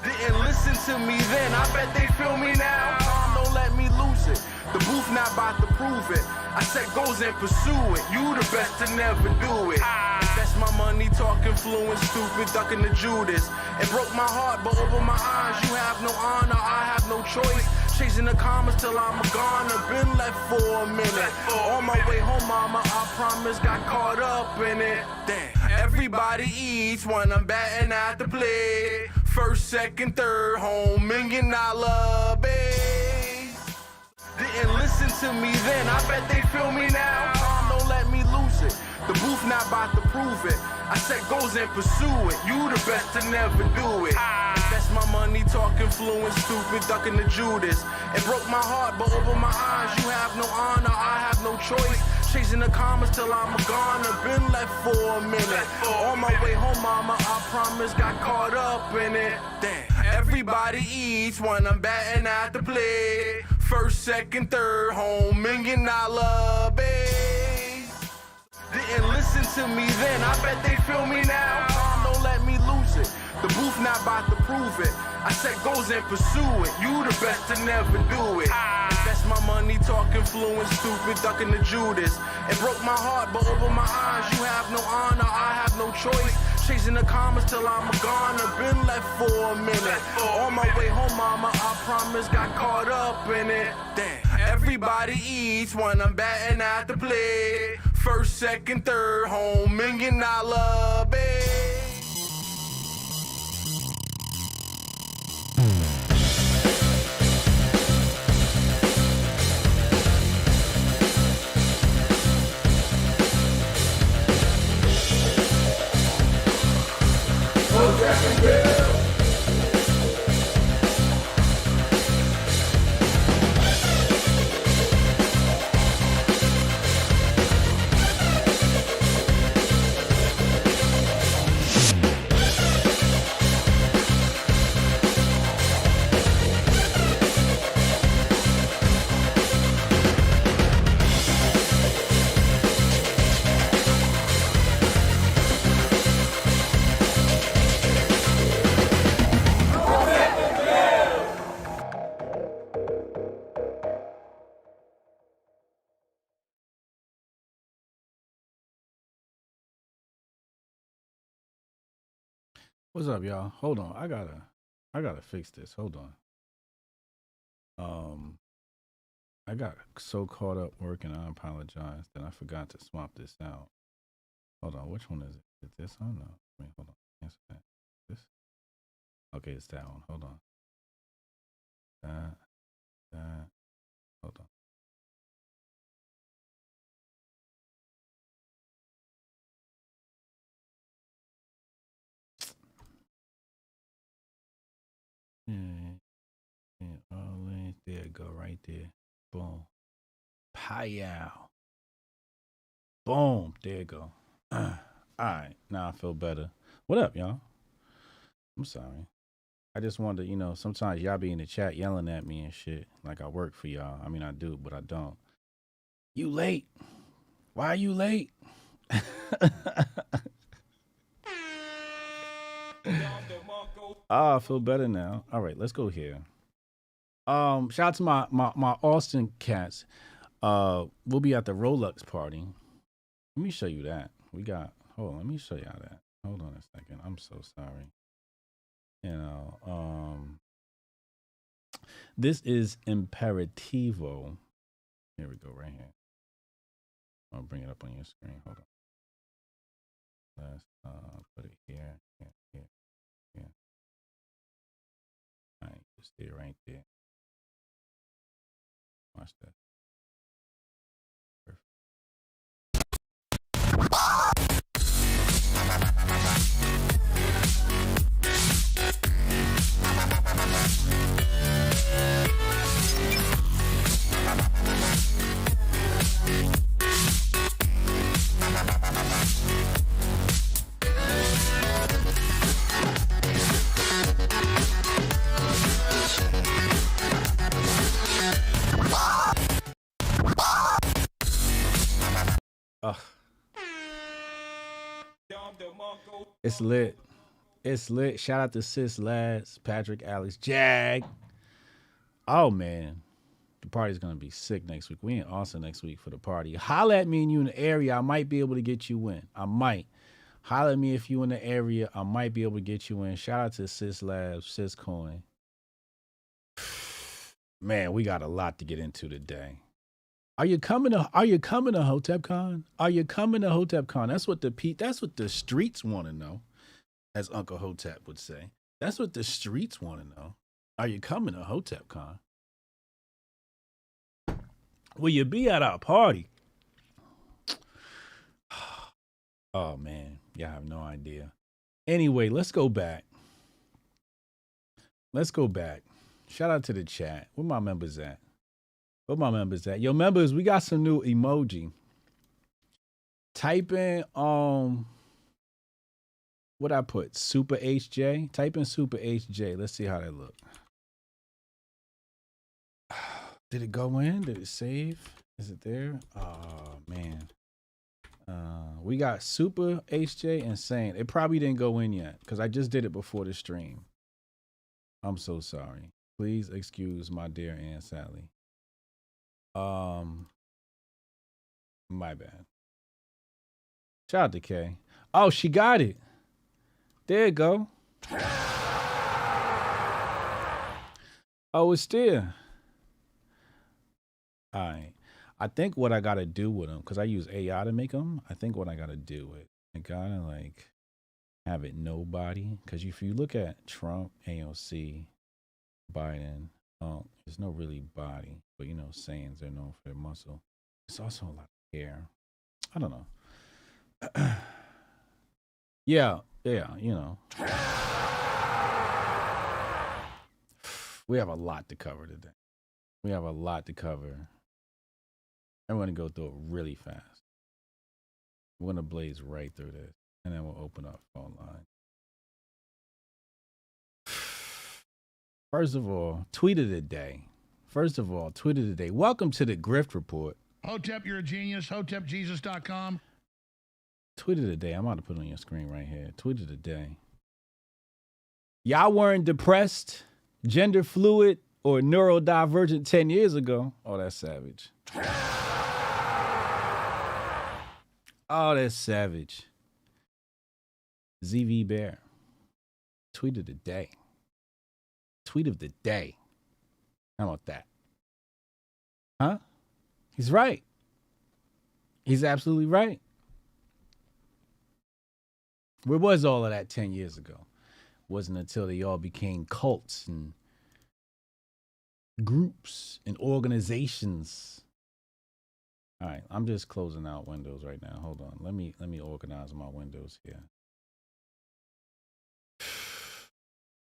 Didn't listen to me then, I bet they feel me now. Don't let me lose it. The booth not about to prove it. I set goals and pursue it. You the best to never do it. Invest my money, talking fluent, stupid, ducking the Judas. It broke my heart, but over my eyes, you have no honor, I have no choice. Chasing the commas till I'm gone. I've been left for a minute. On my way home, mama, I promise, got caught up in it. Damn. Everybody eats when I'm batting at the plate. First, second, third, home, $1 million base. Didn't listen to me then, I bet they feel me now. Don't let me lose it. The booth not about to prove it. I set goals and pursue it. You the best to never do it. Invest my money, talking fluent, stupid, ducking the Judas. It broke my heart, but over my eyes, you have no honor, I have no choice. Chasing the commas till I'm gone. I've been left for a minute. On my way home, mama, I promise, got caught up in it. Damn. Everybody eats when I'm batting at the plate. First, second, third, home, $1 million base. Didn't listen to me then, I bet they feel me now. Don't let me lose it. The booth not about to prove it. I set goals and pursue it. You the best to never do it. Invest my money, talking fluent, stupid, ducking the Judas. It broke my heart, but over my eyes, you have no honor, I have no choice. Chasing the commas till I'm gone. I've been left for a minute. On my way home, mama, I promise, got caught up in it. Damn. Everybody eats when I'm batting at the plate. First, second, third, home, $1 million base. What's up, y'all? Hold on. I gotta fix this. Hold on. I got so caught up working, I apologize, that I forgot to swap this out. Hold on, which one is it? Is this one? No. Wait, hold on. Answer that. This? Okay, it's that one. Hold on. That. Hold on. There you go, right there. Boom. Pow. Boom. There you go. All right. Now I feel better. What up, y'all? I'm sorry. I just wanted to, sometimes y'all be in the chat yelling at me and shit. Like I work for y'all. I mean, I do, but I don't. You late. Why are you late? I feel better now. All right, let's go here. Shout out to my Austin cats. We'll be at the Rolex party. Let me show you that. Hold on, let me show y'all that. Hold on a second. I'm so sorry. This is Imperativo. Here we go, right here. I'll bring it up on your screen. Hold on. Let's put it here. All right, just stay right there. Watch that. It's lit. It's lit. Shout out to Sis Lads, Patrick, Alex, Jag. Oh man, the party's gonna be sick next week. We in Austin next week for the party. Holla at me and you in the area. I might be able to get you in. I might. Holla at me if you in the area. I might be able to get you in. Shout out to Sis Labs, Sis Coin. Man, we got a lot to get into today. Are you coming to Hotep Con? Are you coming to Hotep Con? That's what the streets want to know, as Uncle Hotep would say. That's what the streets want to know. Are you coming to Hotep Con? Will you be at our party? Oh man, y'all have no idea. Anyway, let's go back. Shout out to the chat. Where my members at? Yo, members, we got some new emoji. Type in what I put? Super HJ. Type in Super HJ. Let's see how that look. Did it go in? Did it save? Is it there? Oh man. We got Super HJ and Sane. It probably didn't go in yet because I just did it before the stream. I'm so sorry. Please excuse my dear Aunt Sally. My bad. Shout out to Kay. Oh, she got it. There you go. Oh, it's there. All right. I think what I got to do with them, because I use AI to make them, I think what I got to do with, I got to like have it nobody. Because if you look at Trump, AOC, Biden, there's no really body. But, you know, sayings, they're known for their muscle. It's also a lot of hair. I don't know. Yeah, you know. We have a lot to cover today. I'm going to go through it really fast. We're going to blaze right through this. And then we'll open up phone line. First of all, tweet of the day. Welcome to the Grift Report. Hotep, you're a genius. HotepJesus.com. Tweet of the day. I'm about to put it on your screen right here. Tweet of the day. Y'all weren't depressed, gender fluid, or neurodivergent 10 years ago. Oh, that's savage. Oh, that's savage. ZV Bear. Tweet of the day. How about that? Huh? He's right. He's absolutely right. Where was all of that 10 years ago? Wasn't until they all became cults and groups and organizations. All right, I'm just closing out windows right now. Hold on. Let me organize my windows here.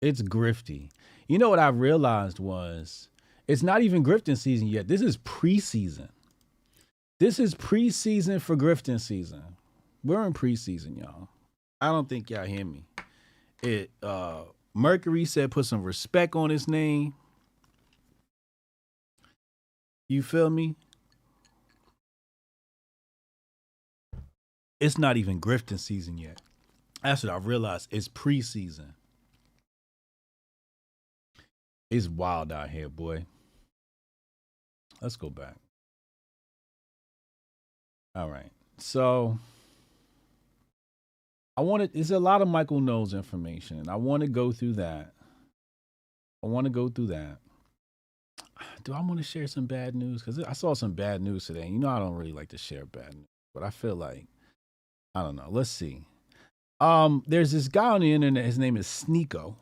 It's grifty. You know what I realized was it's not even grifting season yet. This is preseason. This is preseason for grifting season. We're in preseason, y'all. I don't think y'all hear me. Mercury said put some respect on his name. You feel me? It's not even grifting season yet. That's what I realized. It's preseason. It's wild out here, boy. Let's go back. All right. So it's a lot of Michael Knowles information, and I want to go through that. Do I want to share some bad news? Because I saw some bad news today. You know, I don't really like to share bad news, but I feel like, I don't know. Let's see. There's this guy on the internet. His name is Sneeko.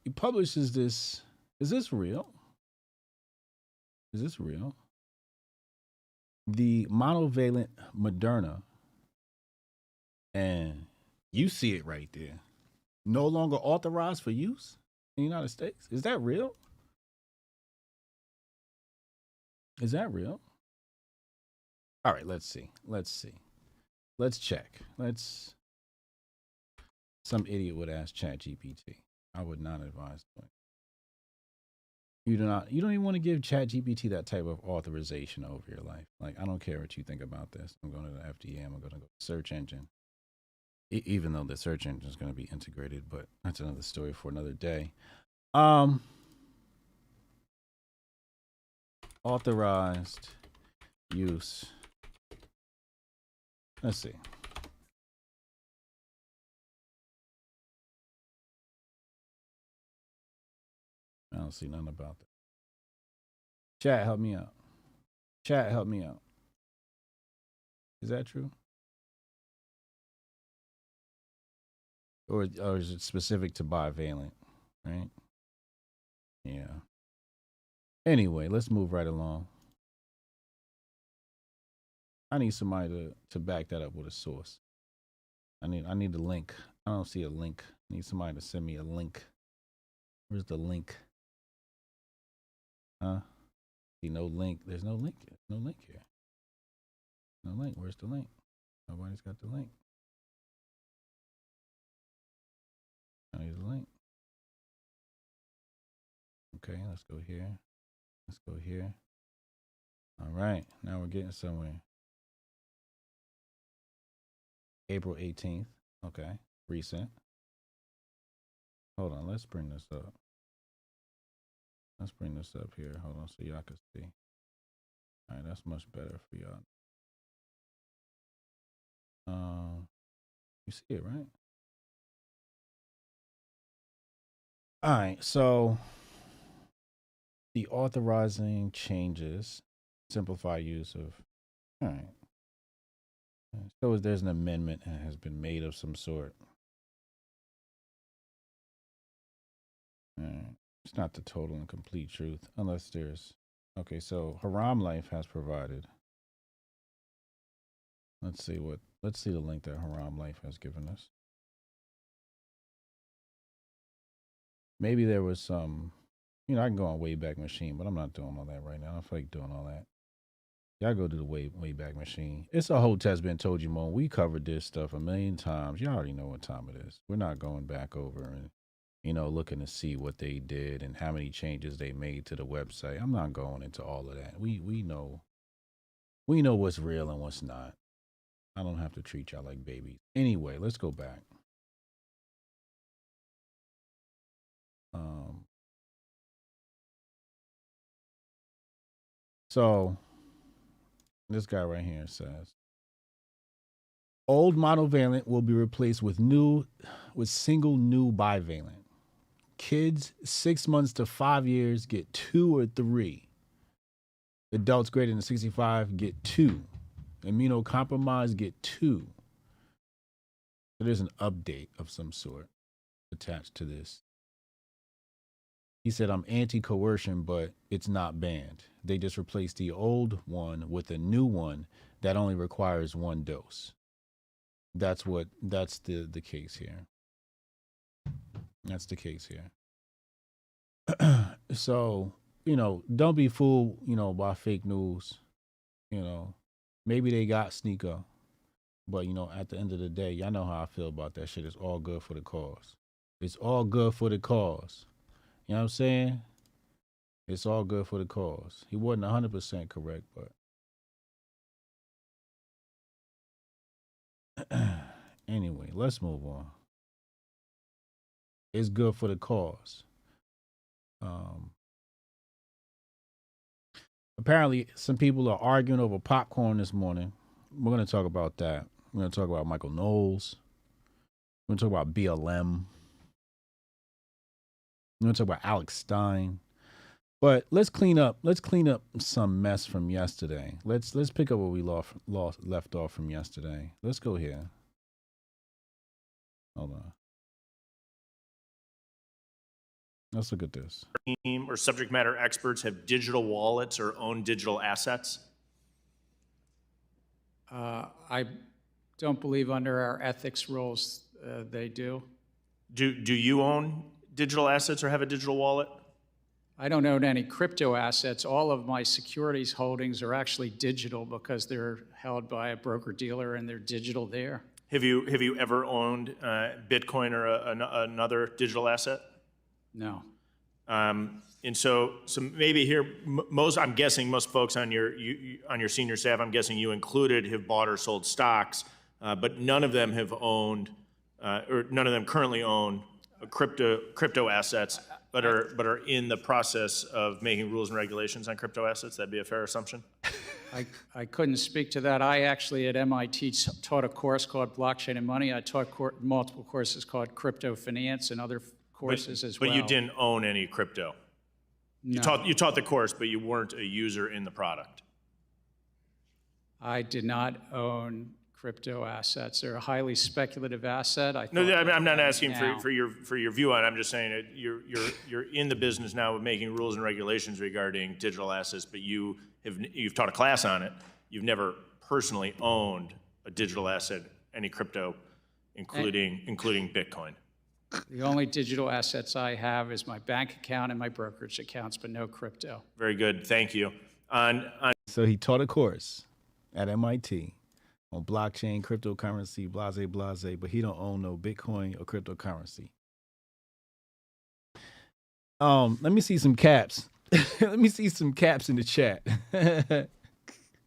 He publishes this. Is this real? The monovalent Moderna. And you see it right there. No longer authorized for use in the United States. Is that real? All right, let's see. Let's check. Some idiot would ask ChatGPT. I would not advise doing. You don't even want to give ChatGPT that type of authorization over your life. Like, I don't care what you think about this. I'm going to the FDA. I'm going to go to search engine. Even though the search engine is going to be integrated, but that's another story for another day. Authorized use. Let's see. I don't see nothing about that. Chat, help me out. Chat, help me out. Is that true? Or is it specific to bivalent, right? Yeah. Anyway, let's move right along. I need somebody to back that up with a source. I need a link. I don't see a link. I need somebody to send me a link. Where's the link? Huh? See, no link. There's no link. No link here. No link. Where's the link? Nobody's got the link. I need a link. Okay, let's go here. Let's go here. All right, now we're getting somewhere. April 18th. Okay, recent. Hold on, let's bring this up. Let's bring this up here. Hold on so y'all can see. All right, that's much better for y'all. You see it, right? All right, so the authorizing changes simplify use of. All right. So there's an amendment that has been made of some sort. All right. It's not the total and complete truth, unless there's. Okay, so Haram Life has provided. Let's see the link that Haram Life has given us. Maybe there was some, I can go on Wayback Machine, but I'm not doing all that right now. I don't feel like doing all that. Y'all go to the Wayback Machine. It's a Hotep's been told you, Mo. We covered this stuff a million times. You already know what time it is. We're not going back over and, looking to see what they did and how many changes they made to the website. I'm not going into all of that. We know what's real and what's not. I don't have to treat y'all like babies. Anyway, let's go back. So this guy right here says, old monovalent will be replaced with single new bivalent. Kids 6 months to 5 years get 2 or 3. Adults greater than 65 get 2. Immunocompromised get 2. So there's an update of some sort attached to this. He said, I'm anti-coercion, but it's not banned. They just replaced the old one with a new one that only requires 1 dose. That's the case here. That's the case here. So, don't be fooled, by fake news. Maybe they got sneaker, but, at the end of the day, y'all know how I feel about that shit. It's all good for the cause. It's all good for the cause. You know what I'm saying? It's all good for the cause. He wasn't 100% correct, but anyway, let's move on. It's good for the cause. Apparently, some people are arguing over popcorn this morning. We're going to talk about that. We're going to talk about Michael Knowles. We're going to talk about BLM. We're going to talk about Alex Stein. But let's clean up some mess from yesterday. Let's pick up where we left off from yesterday. Let's go here. Hold on. Let's look at this. Or subject matter experts have digital wallets or own digital assets? I don't believe under our ethics rules they do. Do you own digital assets or have a digital wallet? I don't own any crypto assets. All of my securities holdings are actually digital because they're held by a broker-dealer and they're digital there. Have you ever owned Bitcoin or another digital asset? No. And so maybe here, I'm guessing most folks on your senior staff, I'm guessing you included, have bought or sold stocks, but none of them have owned, or none of them currently own crypto assets, but are in the process of making rules and regulations on crypto assets. That'd be a fair assumption? I couldn't speak to that. I actually at MIT taught a course called Blockchain and Money. I taught multiple courses called Crypto Finance and other courses as well. But you didn't own any crypto? No. You taught the course, but you weren't a user in the product? I did not own crypto assets. They're a highly speculative asset. No, I'm not asking for your view on it. I'm just saying that you're in the business now of making rules and regulations regarding digital assets, but you've taught a class on it. You've never personally owned a digital asset, any crypto, including Bitcoin. The only digital assets I have is my bank account and my brokerage accounts, but no crypto. Very good. Thank you. So he taught a course at MIT on blockchain, cryptocurrency, blase, blase, but he don't own no Bitcoin or cryptocurrency. Let me see some caps. Let me see some caps in the chat.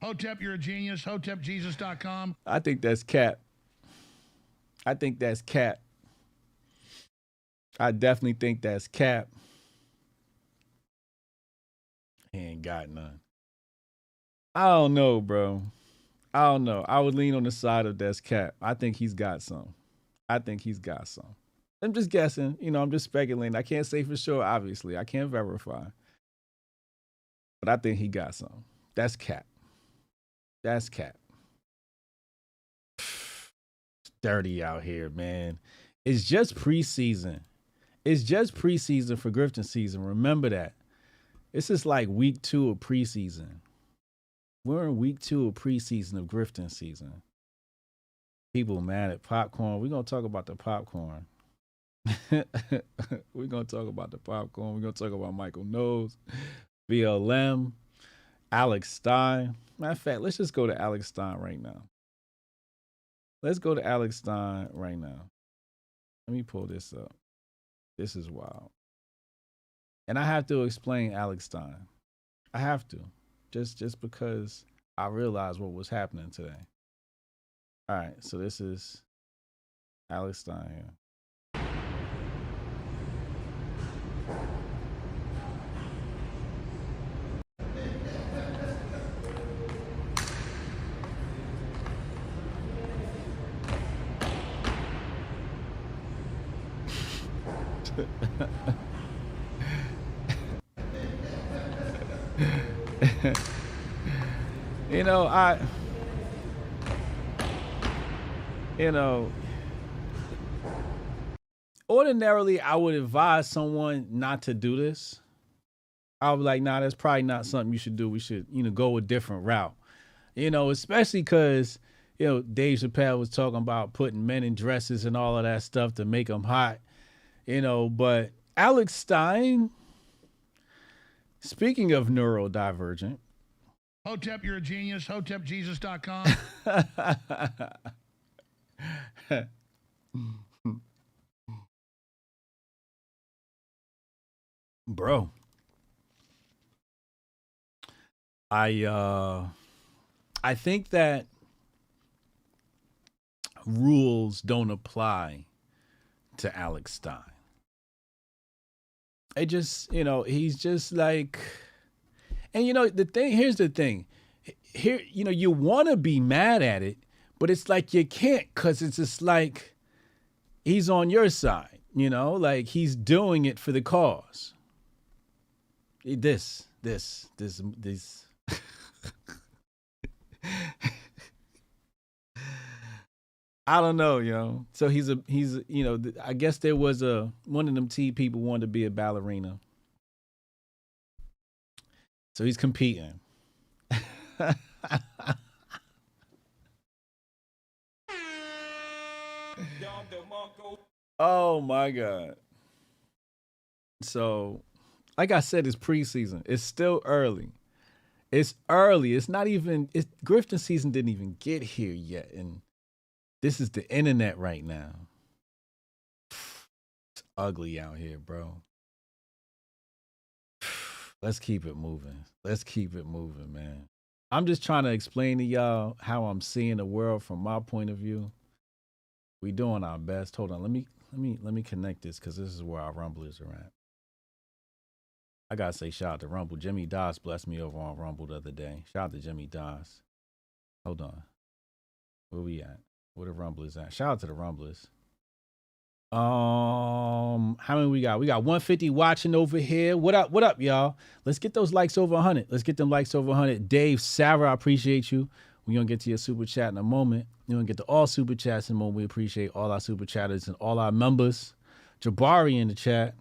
Hotep, you're a genius. HotepJesus.com. I think that's cap. I think that's cap. I definitely think that's cap. He ain't got none. I don't know, bro. I don't know. I would lean on the side of that's cap. I think he's got some. I'm just guessing. I'm just speculating. I can't say for sure, obviously. I can't verify. But I think he got some. That's cap. That's cap. It's dirty out here, man. It's just preseason. It's just preseason for grifting season. Remember that. This is like week 2 of preseason. We're in week 2 of preseason of grifting season. People mad at popcorn. We're going to talk about the popcorn. We're going to talk about the popcorn. We're going to talk about Michael Knowles, BLM, Alex Stein. Matter of fact, let's just go to Alex Stein right now. Let's go to Alex Stein right now. Let me pull this up. This is wild. And I have to explain Alex Stein. I have to. Just because I realized what was happening today. All right, so this is Alex Stein here. Ordinarily, I would advise someone not to do this. I would be like, nah, that's probably not something you should do. We should, go a different route. Especially because, Dave Chappelle was talking about putting men in dresses and all of that stuff to make them hot. But Alex Stein, speaking of neurodivergent. Hotep, you're a genius. HotepJesus.com. Bro, I think that rules don't apply to Alex Stein. It just, he's just like, and here's the thing. Here, you want to be mad at it, but it's like you can't, because it's just like he's on your side, like he's doing it for the cause. This. I don't know, So he's I guess there was one of them people wanted to be a ballerina. So he's competing. Oh my God. So, like I said, it's preseason. It's still early. It's early. It's not even, grifting season didn't even get here yet. And this is the internet right now. It's ugly out here, bro. Let's keep it moving. Let's keep it moving, man. I'm just trying to explain to y'all how I'm seeing the world from my point of view. We doing our best. Hold on, let me connect this because this is where our rumblers are at. I gotta say shout out to Rumble. Jimmy Doss blessed me over on Rumble the other day. Shout out to Jimmy Doss. Hold on. Where we at? Where the rumblers at? Shout out to the rumblers. How many we got? We got 150 watching over here. What up, y'all? Let's get those likes over 100. Let's get them likes over 100. Dave, Sarah, I appreciate you. We're gonna get to your super chat in a moment. We're gonna get to all super chats in a moment. We appreciate all our super chatters and all our members. Jabari in the chat.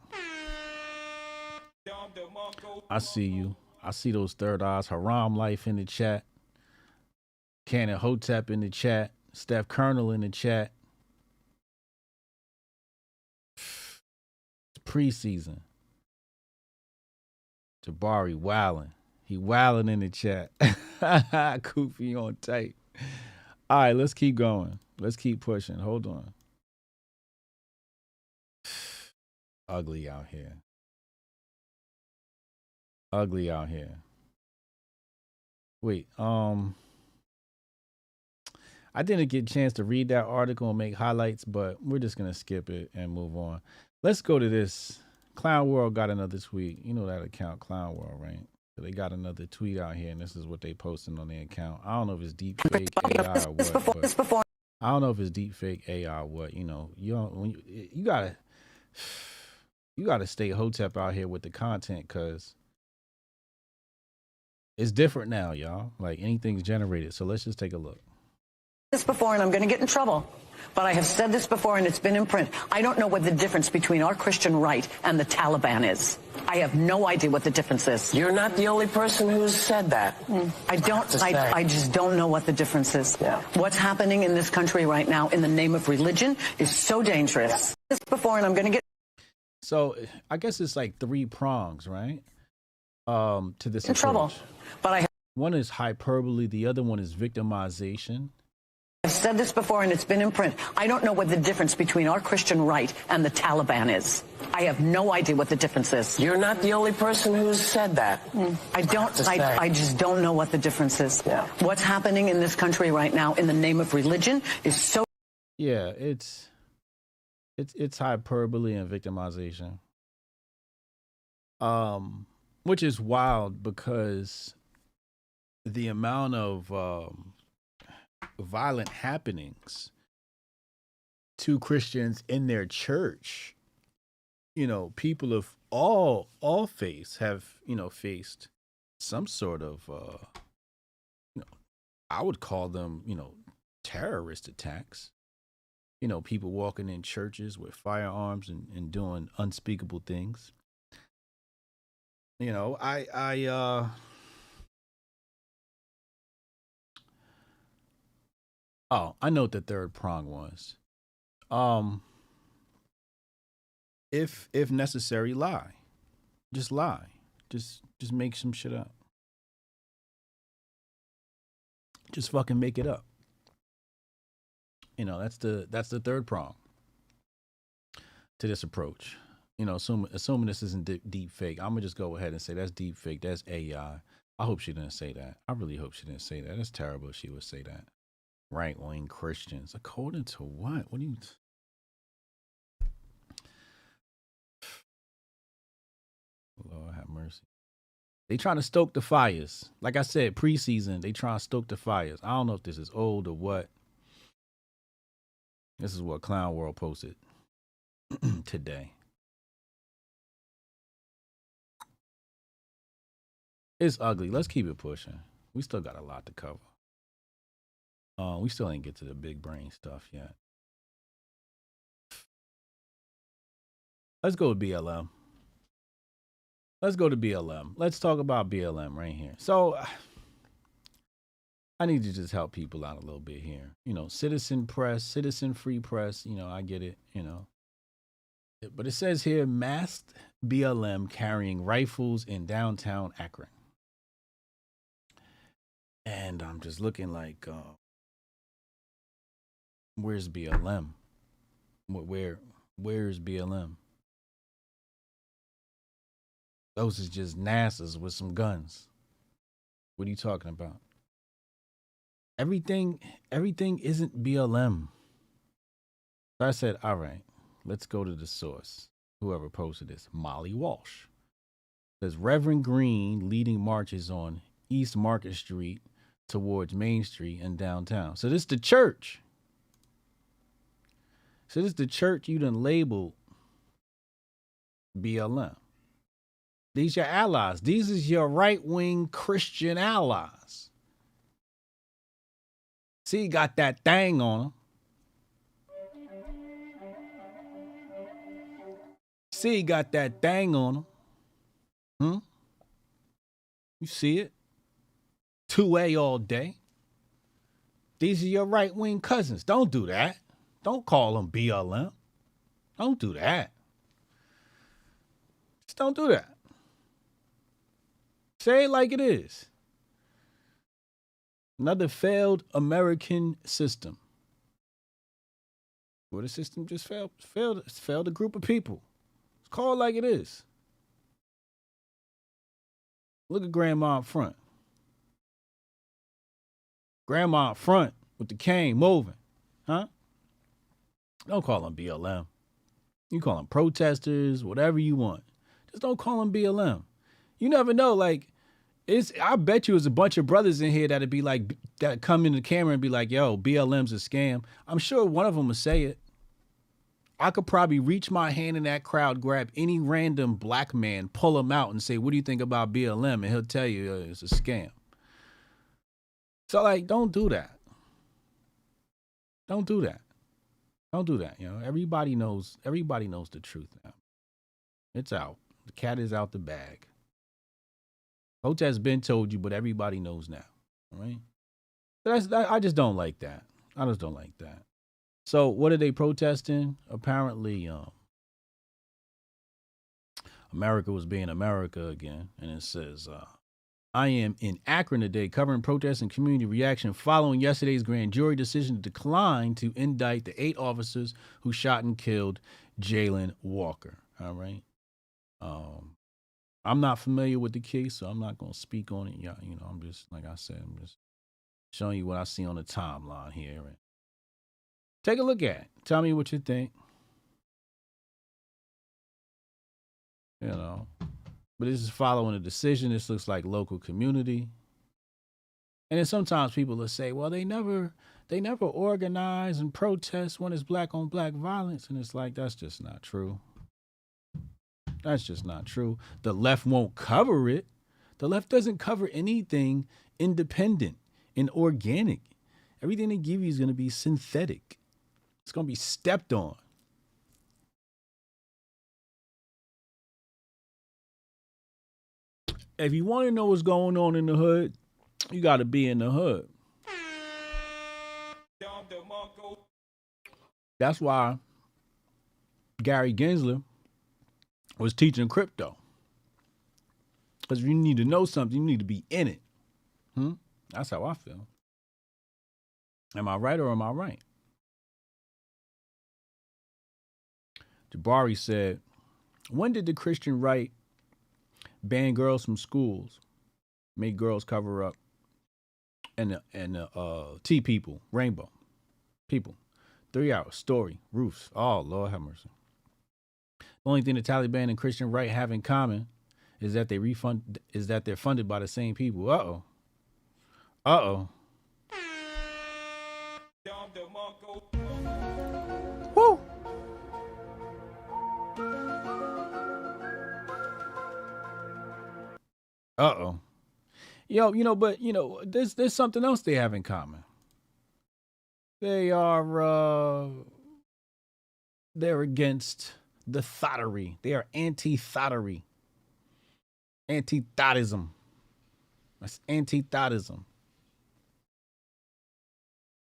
I see you. I see those third eyes. Haram Life in the chat. Cannon Hotep in the chat. Steph Colonel in the chat. It's preseason. Jabari wildin'. He wildin' in the chat. Koofy on tight. All right, let's keep going. Let's keep pushing. Hold on. Ugly out here. Ugly out here. Wait, I didn't get a chance to read that article and make highlights, but we're just gonna skip it and move on. Let's go to this. Clown World got another tweet. You know that account, Clown World, right? So they got another tweet out here, and this is what they posting on their account. I don't know if it's deep fake AI or what. But I don't know if it's deep fake AI or what. You know, you gotta stay Hotep out here with the content because it's different now, y'all. Like anything's generated. So let's just take a look. This before, and I'm going to get in trouble, but I have said this before, and it's been in print. I don't know what the difference between our Christian right and the Taliban is. I have no idea what the difference is. You're not the only person who's said that. I just don't know what the difference is. Yeah. What's happening in this country right now in the name of religion is so dangerous. This before, and I'm going to get. So I guess it's like 3 prongs, right? To this in trouble, but I have. One is hyperbole. The other one is victimization. I've said this before, and it's been in print. I don't know what the difference between our Christian right and the Taliban is. I have no idea what the difference is. You're not the only person who's said that. I just don't know what the difference is. Yeah. What's happening in this country right now in the name of religion is so. Yeah, it's hyperbole and victimization. Which is wild because the amount of violent happenings to Christians in their church, you know, people of all faiths have, you know, faced some sort of, you know, I would call them, you know, terrorist attacks. You know, people walking in churches with firearms and doing unspeakable things. You know, I know what the third prong was. If necessary, lie. Just lie. Just make some shit up. Just fucking make it up. You know, that's the third prong to this approach. You know, assuming this isn't deep fake, I'm gonna just go ahead and say that's deep fake. That's AI. I hope she didn't say that. I really hope she didn't say that. That's terrible if she would say that. Right-wing Christians. According to what? What do you... Lord have mercy. They trying to stoke the fires. Like I said, preseason, they trying to stoke the fires. I don't know if this is old or what. This is what Clown World posted today. It's ugly. Let's keep it pushing. We still got a lot to cover. We still ain't get to the big brain stuff yet. Let's go to BLM. Let's go to BLM. Let's talk about BLM right here. So I need to just help people out a little bit here. You know, citizen press, citizen free press, you know, I get it, you know. But it says here, masked BLM carrying rifles in downtown Akron. And I'm just looking like, where's BLM? Where's BLM? Those is just NASA's with some guns. What are you talking about? Everything isn't BLM. So I said, all right, let's go to the source. Whoever posted this, Molly Walsh. Says Reverend Green leading marches on East Market Street towards Main Street and downtown. So this is the church. So this is the church you done labeled BLM. These your allies. These is your right-wing Christian allies. See, he got that thing on him. See, he got that thing on him. You see it? 2A all day. These are your right-wing cousins. Don't do that. Don't call them BLM. Don't do that. Just don't do that. Say it like it is. Another failed American system. Well, the system just failed a group of people. It's called like it is. Look at Grandma up front. Grandma up front with the cane moving. Huh? Don't call them BLM. You call them protesters, whatever you want. Just don't call them BLM. You never know, like, I bet you there's a bunch of brothers in here that'd be like, that come in the camera and be like, yo, BLM's a scam. I'm sure one of them will say it. I could probably reach my hand in that crowd, grab any random black man, pull him out and say, what do you think about BLM? And he'll tell you it's a scam. So, like, don't do that. Don't do that. Don't do that. You know, everybody knows the truth now. It's out. The cat is out the bag. Hotep's been told you, but everybody knows now. All right? I just don't like that. I just don't like that. So what are they protesting? Apparently, America was being America again. And it says, I am in Akron today covering protests and community reaction following yesterday's grand jury decision to decline to indict the 8 officers who shot and killed Jayland Walker. All right. I'm not familiar with the case, so I'm not going to speak on it. Yeah, you know, I'm just, like I said, I'm just showing you what I see on the timeline here. And take a look at it. Tell me what you think. You know, but this is following a decision. This looks like local community. And then sometimes people will say, well, they never organize and protest when it's black on black violence. And it's like, that's just not true. That's just not true. The left won't cover it. The left doesn't cover anything independent and organic. Everything they give you is going to be synthetic. It's going to be stepped on. If you want to know what's going on in the hood, you got to be in the hood. That's why Gary Gensler was teaching crypto. Because if you need to know something, you need to be in it. That's how I feel. Am I right or am I right? Jabari said, when did the Christian right ban girls from schools, make girls cover up, and T people, rainbow people? 3 hours, story, roofs. Oh, Lord have mercy. The only thing the Taliban and Christian right have in common is that they're funded by the same people. Uh-oh. Woo! Uh-oh. There's something else they have in common. They're against the thottery. They are anti-thottery. Anti-thotism. That's anti-thotism.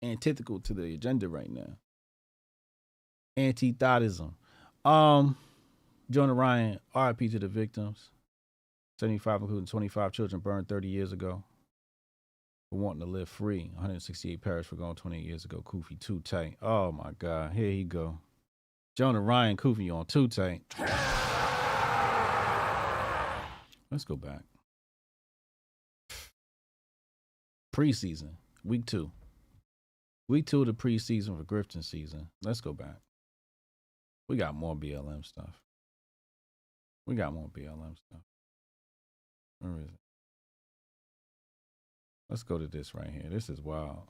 Antithetical to the agenda right now. Anti-thotism. Jonah Ryan, RIP to the victims. 75, including 25 children burned 30 years ago for wanting to live free. 168 perished for going 28 years ago. Kofi, too tight. Oh, my God. Here he go. Jonah Ryan, Kofi on too tight. Let's go back. Preseason, week 2. Week 2 of the preseason for grifting season. Let's go back. We got more BLM stuff. Where is it? Let's go to this right here. This is wild.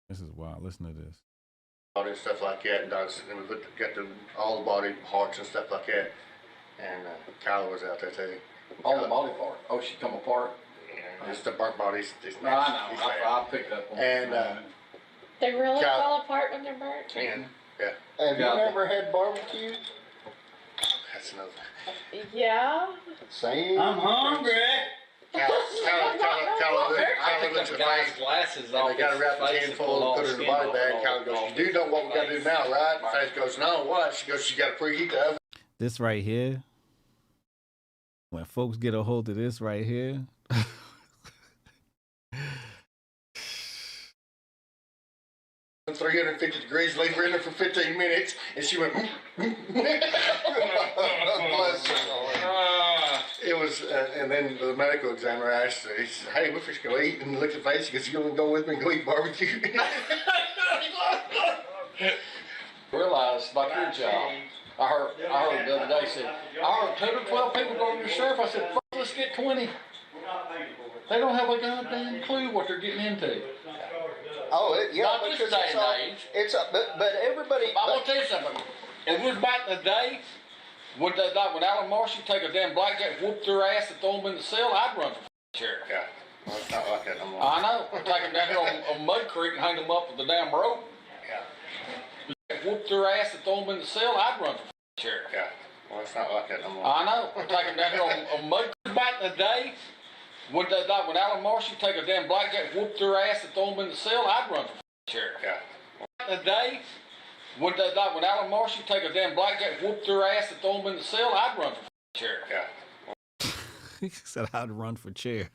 Listen to this. And stuff like that, and we got all the body parts and stuff like that. And Kyla was out there too. All the body part. Oh, she come apart. Yeah, just the burnt bodies. No, I know. I picked up on and they really fall apart when they're burnt. And yeah. Have you ever had barbecue? That's another. Yeah. Same. I'm hungry. Kyla looks at the face. Glasses And they got to wrap the tin full and put it in the body bag. Kyla goes, "You do know what we got to do now, right?" And Face goes, "No, what?" She goes, "You got to preheat the oven." This right here. When folks get a hold of this right here. 350 degrees, leave her in there for 15 minutes, and she went. Bless her. It was, and then the medical examiner asked her, he said, "Hey, we're just going to eat," and looked at the face, he goes, "You want to go with me and go eat barbecue?" Realized about your job. I heard the other day said, I heard 10 or 12 people going to the sheriff. I said, "Fuck, let's get 20. They don't have a goddamn clue what they're getting into. Oh, yeah. Not this day and age. But everybody. I'm gonna tell you something. It was back in the day when Alan Marsh would take a damn blackjack, whoop their ass, and throw them in the cell. I'd run for sheriff. Yeah, well, it's not like that no more. I know. Take them down here on Mud Creek and hang them up with the damn rope. Yeah. Whoop their ass and throw them in the cell. I'd run for sheriff. Yeah, well, it's not like that no more. I know. Take them down here on Mud Creek. Back in the day when Alan Marsh would take a damn blackjack, whoop their ass, and throw them in the cell. I'd run for sheriff. Yeah. Back in the day when Alan Marsh would take a damn blackjack, whoop their ass, and throw them in the cell. I'd run for sheriff. Yeah. He said I'd run for chair.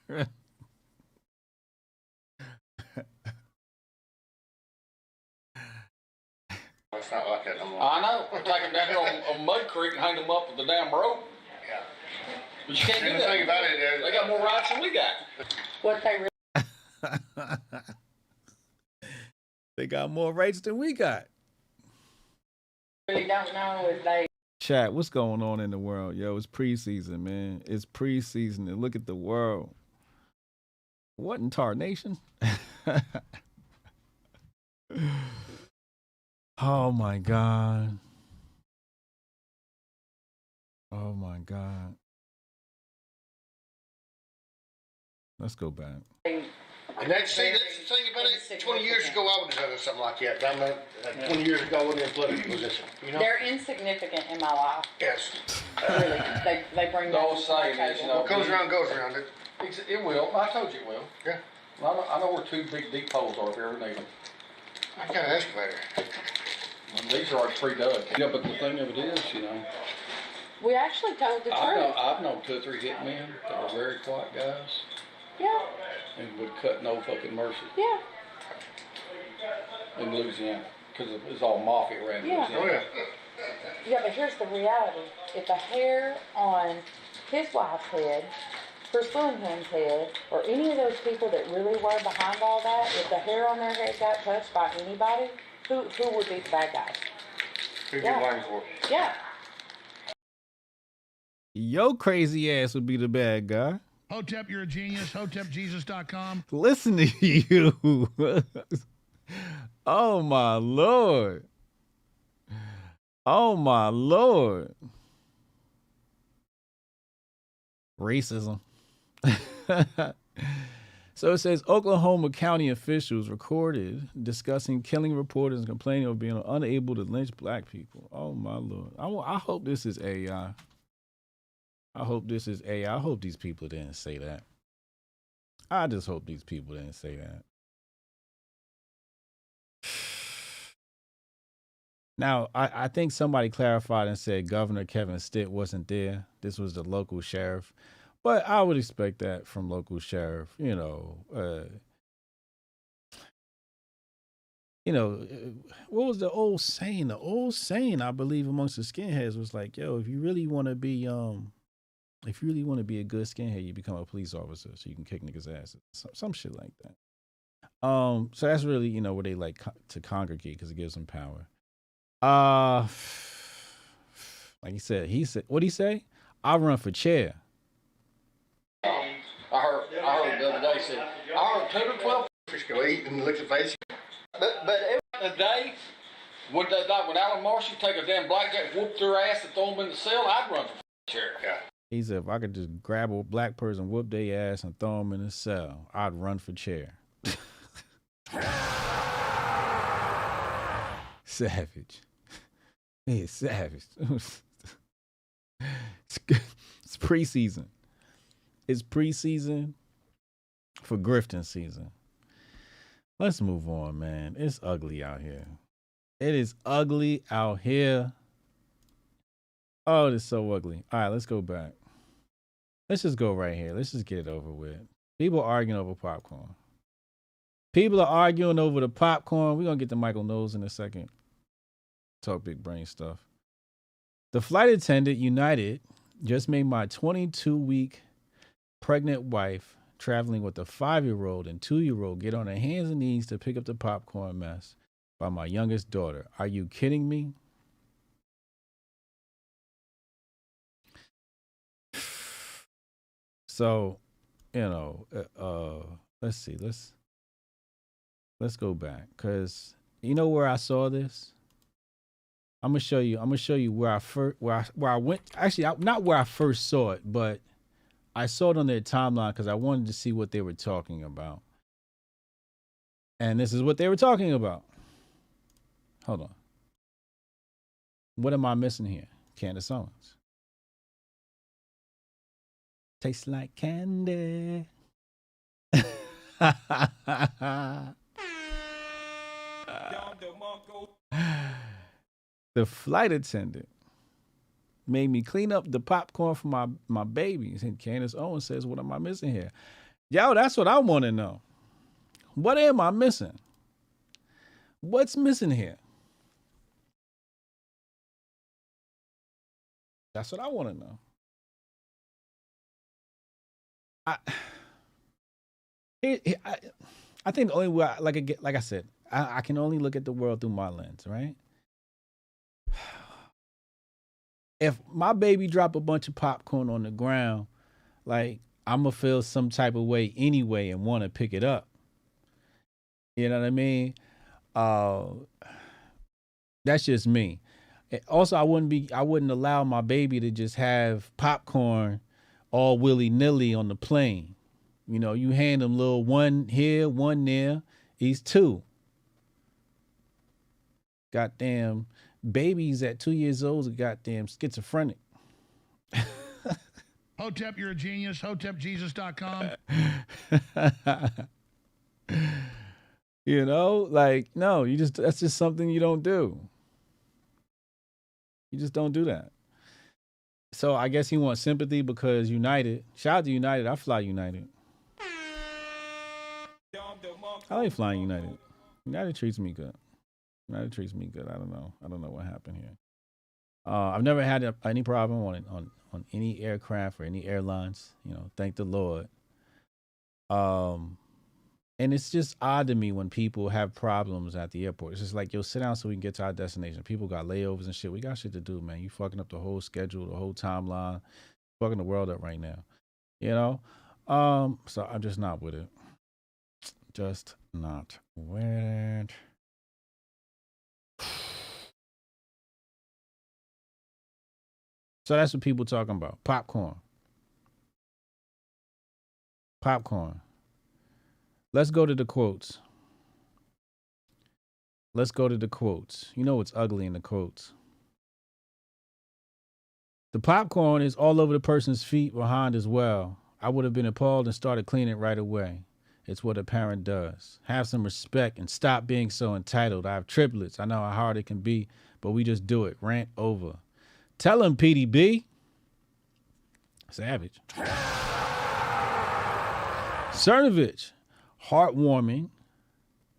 It's not like that no more. I know. Take them down here on Mud Creek and hang them up with the damn rope. Yeah. But you can't do And the thing that. about it is, They got more rights than we got. What they They got more rights than we got. really don't know is they. Chat, what's going on in the world? Yo, it's preseason, man. It's preseason, and look at the world. What in tarnation? Oh my God. Oh my God. Let's go back. and that's the thing about it. 20 years ago, I would have done something like that. I mean, 20 years ago, I wasn't in a political position. You know? They're insignificant in my life. Yes. Really, they bring The that old to my saying is, table. you know, What goes around goes around. it will. I told you it will. Yeah. I know where 2 big deep holes are if you ever need them. I got an excavator. And these are pre-dug. Yeah, but the thing of it is, you know, We actually told the truth. I've known 2 or 3 hitmen that are very quiet guys Yeah, and would cut no fucking mercy yeah, in Louisiana because it's all mafia around Yeah. Louisiana. Oh, yeah. yeah. But here's the reality: if the hair on his wife's head, Chris Willingham's head, or any of those people that really were behind all that, if the hair on their head got touched by anybody, who would be the bad guy? Who Yeah. get blamed for it? Yeah. Yo crazy ass would be the bad guy. Hotep, you're a genius. HotepJesus.com. Listen to you. Oh my Lord. Oh my Lord. Racism. So it says Oklahoma County officials recorded discussing killing reporters and complaining of being unable to lynch black people. Oh my Lord. I hope this is AI. I hope this is AI. I hope these people didn't say that. I just hope these people didn't say that. Now, I think somebody clarified and said Governor Kevin Stitt wasn't there. This was the local sheriff. But I would expect that from local sheriff, what was the old saying? The old saying, I believe, amongst the skinheads was like, yo, if you really want to be, if you really want to be a good skinhead, you become a police officer so you can kick niggas' asses. Some shit like that. So that's really, you know, where they like to congregate because it gives them power. Like he said, what'd he say? I'll run for chair. I heard the other day said, I heard 2 to 12 Fish go eat and look at the face. but every day, would they, like when Alan Marshall take a damn blackjack, whoop their ass and throw them in the cell, I'd run for chair. Yeah. He said, if I could just grab a black person, whoop their ass, and throw them in a cell, I'd run for chair. Savage. He is savage. It's preseason. It's preseason for grifting season. Let's move on, man. It's ugly out here. It is ugly out here. Oh, it's so ugly. All right, let's go back. Let's just go right here. Let's just get it over with. People arguing over popcorn. People are arguing over the popcorn. We're going to get to Michael Knowles in a second. Talk big brain stuff. The flight attendant, United, just made my 22-week pregnant wife traveling with a 5-year-old and 2-year-old get on their hands and knees to pick up the popcorn mess by my youngest daughter. Are you kidding me? So, you know, let's see. Let's go back, because you know where I saw this. I'm gonna show you where I went. Actually, not where I first saw it, but I saw it on their timeline because I wanted to see what they were talking about. And this is what they were talking about. Hold on. What am I missing here? Candace Owens. Tastes like candy. The flight attendant made me clean up the popcorn for my babies. And Candace Owens says, what am I missing here? Yo, that's what I want to know. What am I missing? What's missing here? That's what I want to know. I think the only way, like I said, I can only look at the world through my lens, right? If my baby drop a bunch of popcorn on the ground, like, I'm going to feel some type of way anyway and want to pick it up. You know what I mean? That's just me. Also, I wouldn't allow my baby to just have popcorn all willy-nilly on the plane. You know, you hand them little one here, one there. He's 2. Goddamn babies at 2 years old are goddamn schizophrenic. Hotep, you're a genius. HotepJesus.com. You know, like, no, that's just something you don't do. You just don't do that. So I guess he wants sympathy because United, shout out to United. I fly United. I like flying United. United treats me good. United treats me good. I don't know what happened here. I've never had any problem on any aircraft or any airlines. You know, thank the Lord. And it's just odd to me when people have problems at the airport. It's just like, yo, sit down so we can get to our destination. People got layovers and shit. We got shit to do, man. You fucking up the whole schedule, the whole timeline, fucking the world up right now. You know? So I'm just not with it. Just not with it. So that's what people talking about. Popcorn. Popcorn. Let's go to the quotes. You know what's ugly in the quotes. The popcorn is all over the person's feet behind as well. I would have been appalled and started cleaning it right away. It's what a parent does. Have some respect and stop being so entitled. I have triplets. I know how hard it can be, but we just do it. Rant over. Tell him, PDB. Savage. Cernovich. Heartwarming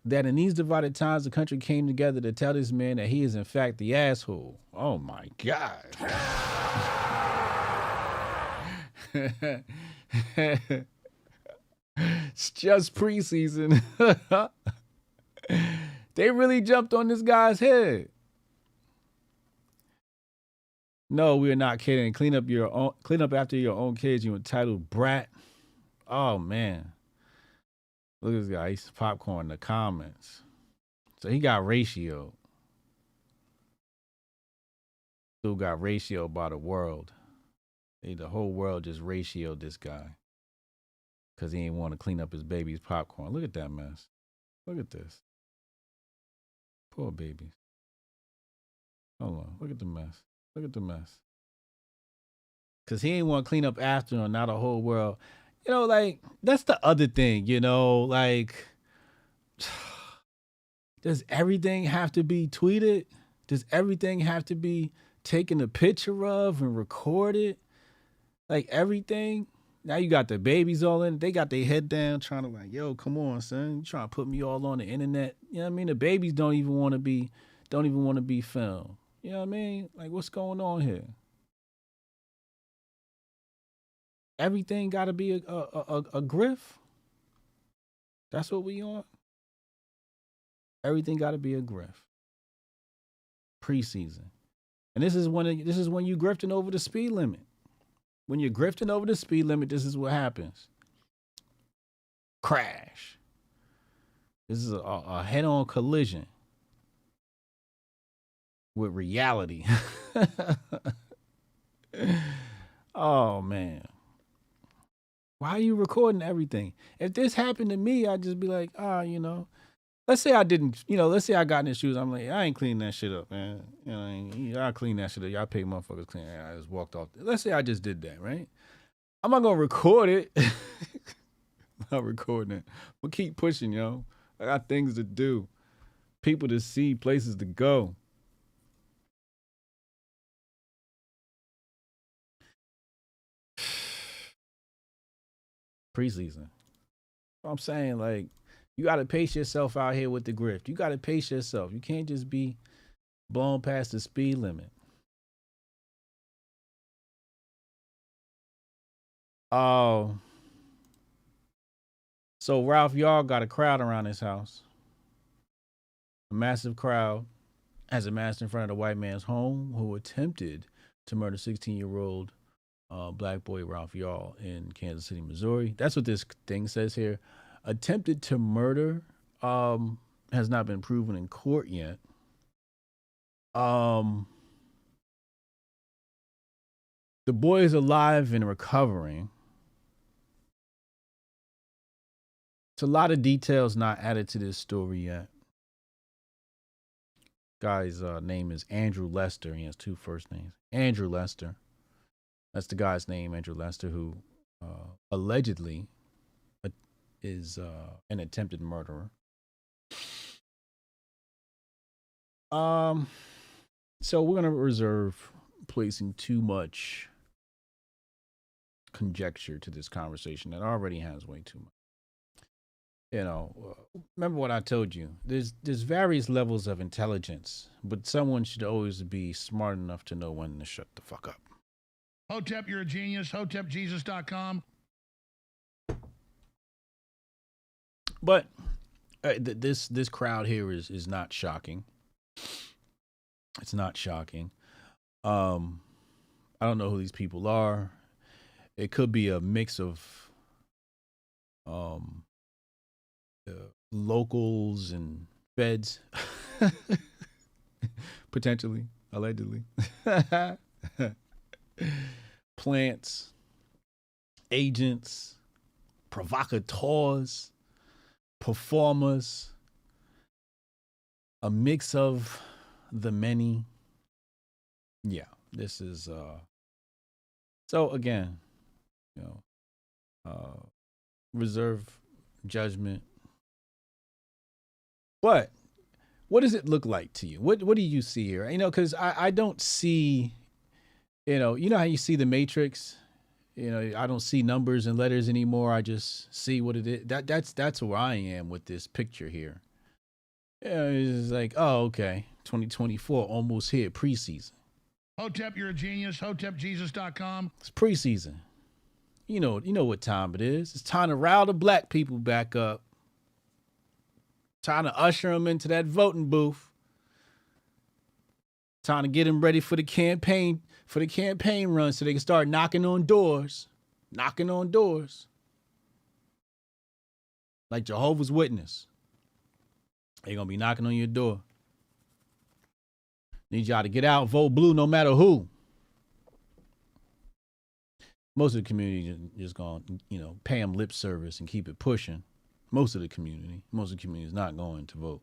that in these divided times, the country came together to tell this man that he is in fact the asshole. Oh my God. It's just preseason. They really jumped on this guy's head. No, we are not kidding. Clean up after your own kids, you entitled brat. Oh man. Look at this guy. He's popcorn in the comments. So he got ratioed. Still got ratioed by the world. The whole world just ratioed this guy. Because he didn't want to clean up his baby's popcorn. Look at that mess. Look at this. Poor babies. Hold on. Look at the mess. Look at the mess. Because he ain't want to clean up after him, not the whole world. You know, like, that's the other thing, you know, like, does everything have to be tweeted? Does everything have to be taken a picture of and recorded? Like, everything? Now you got the babies all in. They got their head down trying to like, yo, come on, son. You trying to put me all on the internet. You know what I mean? The babies don't even want to be filmed. You know what I mean? Like, what's going on here? Everything got to be a grift. That's what we on. Everything got to be a grift. Preseason, and this is when you grifting over the speed limit. When you're grifting over the speed limit, this is what happens. Crash. This is a head-on collision with reality. Oh, man. Why are you recording everything? If this happened to me, I'd just be like, you know. Let's say I didn't, you know, let's say I got in his shoes. I'm like, I ain't cleaning that shit up, man. You know, I'll clean that shit up. Y'all pay motherfuckers clean it. I just walked off. Let's say I just did that, right? I'm not going to record it. I'm not recording it. We'll keep pushing, yo. I got things to do. People to see, places to go. Preseason. I'm saying, like, you got to pace yourself out here with the grift. You got to pace yourself. You can't just be blown past the speed limit. Oh. So Ralph Yard got a crowd around his house. A massive crowd has amassed in front of the white man's home who attempted to murder 16-year-old black boy Ralph Yall in Kansas City, Missouri. That's what this thing says here. Attempted to murder has not been proven in court yet. The boy is alive and recovering. It's a lot of details not added to this story yet. Guy's name is Andrew Lester. He has two first names. Andrew Lester. That's the guy's name, Andrew Lester, who allegedly is an attempted murderer. So we're gonna reserve placing too much conjecture to this conversation that already has way too much. You know, remember what I told you. There's various levels of intelligence, but someone should always be smart enough to know when to shut the fuck up. Hotep, you're a genius. HotepJesus.com. But this crowd here is not shocking. It's not shocking. I don't know who these people are. It could be a mix of locals and feds, potentially, allegedly. Plants, agents, provocateurs, performers, a mix of the many. Yeah, this is so again, you know, reserve judgment. What does it look like to you? What do you see here? You know, because I don't see, you know how you see the Matrix. You know, I don't see numbers and letters anymore. I just see what it is. That's where I am with this picture here. Yeah, it's like, oh, okay, 2024 almost here, preseason. Hotep, you're a genius. HotepJesus.com. It's preseason. You know what time it is. It's time to rile the black people back up. Time to usher them into that voting booth. Time to get them ready for the campaign run so they can start knocking on doors. Knocking on doors. Like Jehovah's Witness. They're going to be knocking on your door. Need y'all to get out, vote blue no matter who. Most of the community just going to, pay them lip service and keep it pushing. Most of the community is not going to vote.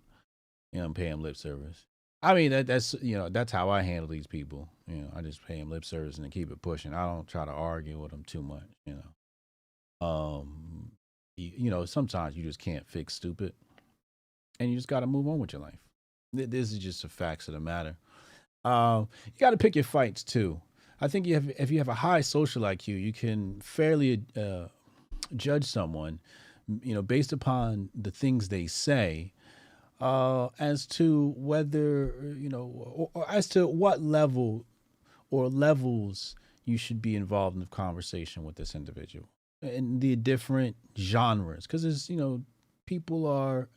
Pay them lip service. I mean, that's how I handle these people. I just pay them lip service and then keep it pushing. I don't try to argue with them too much, sometimes you just can't fix stupid. And you just got to move on with your life. This is just the facts of the matter. You got to pick your fights, too. I think if you have a high social IQ, you can fairly judge someone, based upon the things they say, as to whether, or as to what level or levels you should be involved in the conversation with this individual and the different genres. Because there's, people are,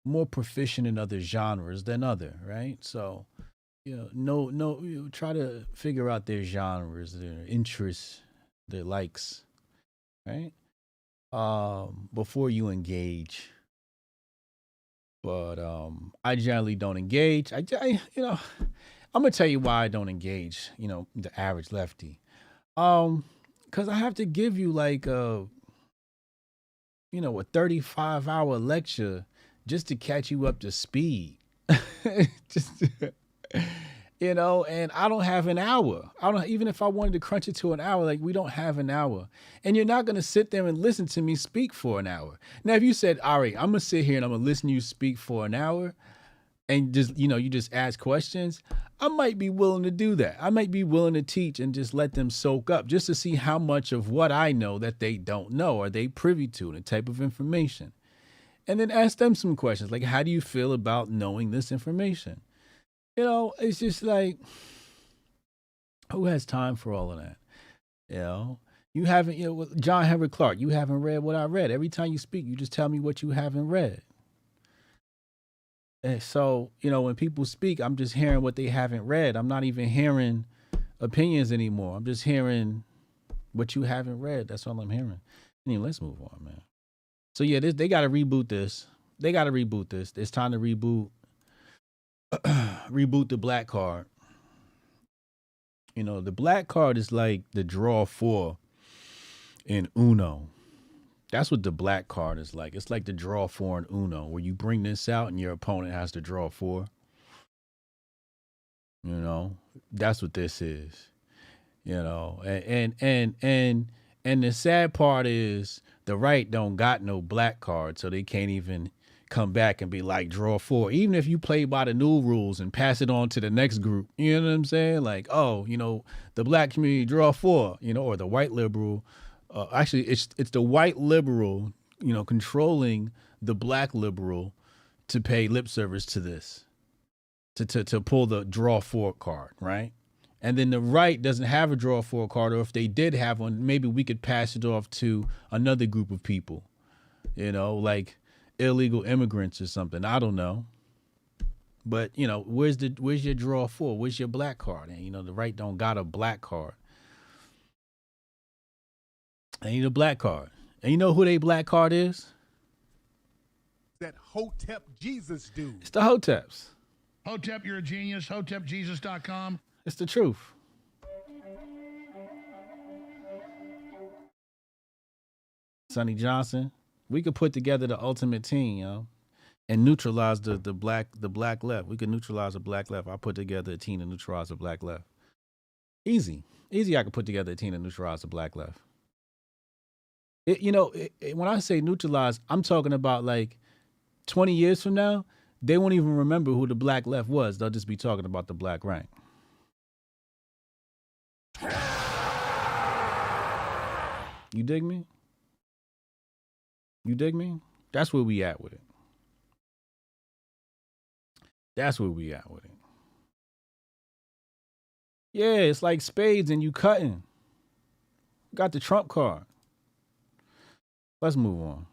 more proficient in other genres than other, right? So, try to figure out their genres, their interests, their likes, right? Before you engage. But I generally don't engage. I'm gonna tell you why I don't engage. The average lefty, because I have to give you like a 35-hour lecture just to catch you up to speed. And I don't have an hour. Even if I wanted to crunch it to an hour, like we don't have an hour. And you're not going to sit there and listen to me speak for an hour. Now, if you said, all right, I'm going to sit here and I'm going to listen to you speak for an hour and just, you just ask questions, I might be willing to do that. I might be willing to teach and just let them soak up just to see how much of what I know that they don't know are they privy to, the type of information. And then ask them some questions like, how do you feel about knowing this information? It's just like, who has time for all of that? You haven't, John Henry Clark, you haven't read what I read. Every time you speak, you just tell me what you haven't read. And so, when people speak, I'm just hearing what they haven't read. I'm not even hearing opinions anymore. I'm just hearing what you haven't read. That's all I'm hearing. Let's move on, man. So yeah, they got to reboot this. It's time to reboot the black card. The black card is like the draw 4 in Uno. That's what the black card is like. It's like the draw 4 in Uno, where you bring this out and your opponent has to draw 4. That's what this is. And the sad part is the right don't got no black card, so they can't even come back and be like, draw 4. Even if you play by the new rules and pass it on to the next group, you know what I'm saying? Like, the black community draw 4, or the white liberal. Actually, it's the white liberal, controlling the black liberal to pay lip service to this, to pull the draw 4 card, right? And then the right doesn't have a draw 4 card, or if they did have one, maybe we could pass it off to another group of people, like illegal immigrants or something. I don't know. But, where's your draw 4? Where's your black card? And, the right don't got a black card. They need a black card. And you know who they black card is? That Hotep Jesus dude. It's the Hoteps. Hotep, you're a genius. HotepJesus.com. It's the truth. Sonny Johnson, we could put together the ultimate team, and neutralize the black left. We could neutralize the black left. I put together a team to neutralize the black left. Easy. I could put together a team to neutralize the black left. When I say neutralize, I'm talking about like 20 years from now, they won't even remember who the black left was. They'll just be talking about the black right. You dig me? That's where we at with it. Yeah, it's like spades and you cutting. Got the Trump card. Let's move on.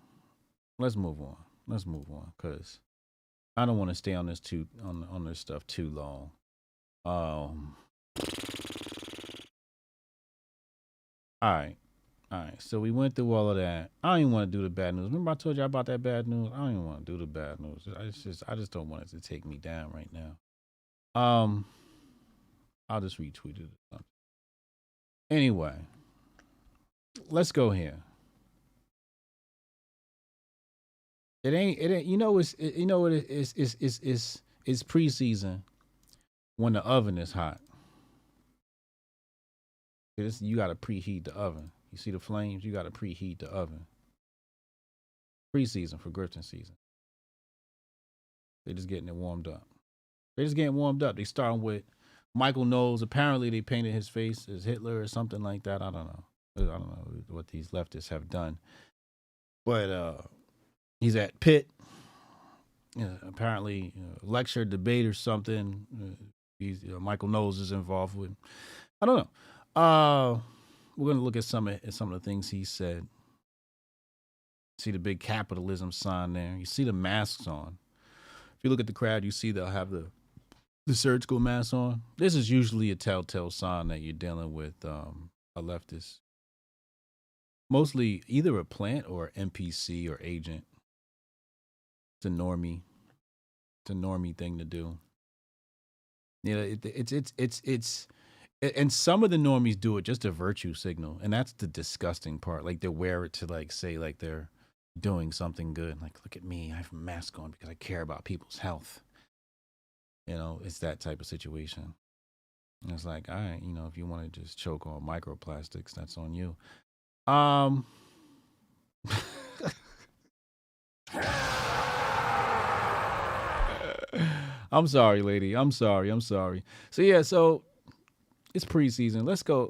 Let's move on. Let's move on, because I don't want to stay on this on this stuff too long. All right. So we went through all of that. I don't even want to do the bad news. Remember I told you about that bad news? I don't even want to do the bad news. I just don't want it to take me down right now. I'll just retweet it or something. Anyway, let's go here. It ain't, you know, it's preseason when the oven is hot. You got to preheat the oven. You see the flames? You got to preheat the oven. Preseason for grifting season. They're just getting it warmed up. They starting with Michael Knowles. Apparently they painted his face as Hitler or something like that. I don't know what these leftists have done. But he's at Pitt. Apparently lecture, debate or something. Michael Knowles is involved with. I don't know. We're going to look at some of the things he said. See the big capitalism sign there. You see the masks on. If you look at the crowd, you see they'll have the surgical mask on. This is usually a telltale sign that you're dealing with a leftist. Mostly either a plant or NPC or agent. It's a normie. It's a normie thing to do. It's and some of the normies do it just a virtue signal, and that's the disgusting part. Like they wear it to like say like they're doing something good. Like, look at me, I have a mask on because I care about people's health. You know, it's that type of situation. And it's like, all right, you know, if you want to just choke on microplastics, that's on you. I'm sorry, lady. I'm sorry. So yeah, so it's preseason. Let's go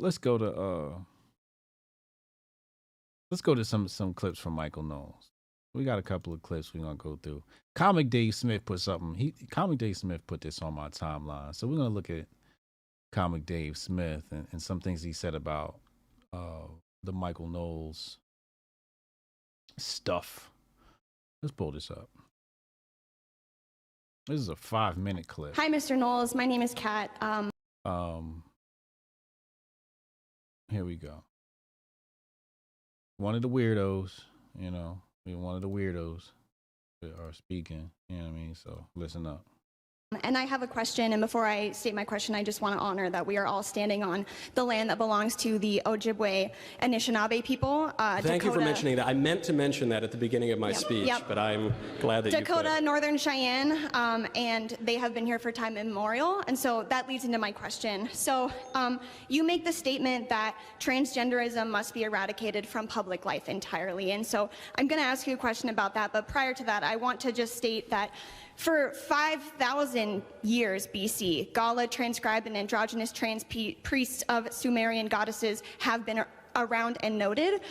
to some clips from Michael Knowles. We got a couple of clips we're gonna go through. Comic Dave Smith put something. Comic Dave Smith put this on my timeline. So we're gonna look at Comic Dave Smith and some things he said about the Michael Knowles stuff. Let's pull this up. This is a 5-minute clip. Hi, Mr. Knowles. My name is Kat. Here we go. One of the weirdos, you know, one of the weirdos are speaking, you know what I mean? So listen up. And I have a question, and before I state my question, I just want to honor that we are all standing on the land that belongs to the Ojibwe Anishinaabe people. Thank you for mentioning that. I meant to mention that at the beginning of my speech, but I'm glad that Dakota, you put. Northern Cheyenne, and they have been here for time immemorial, and so that leads into my question. So you make the statement that transgenderism must be eradicated from public life entirely, and so I'm going to ask you a question about that, but prior to that, I want to just state that for 5,000 years BC, Gala transcribed and androgynous trans priests of Sumerian goddesses have been around and noted.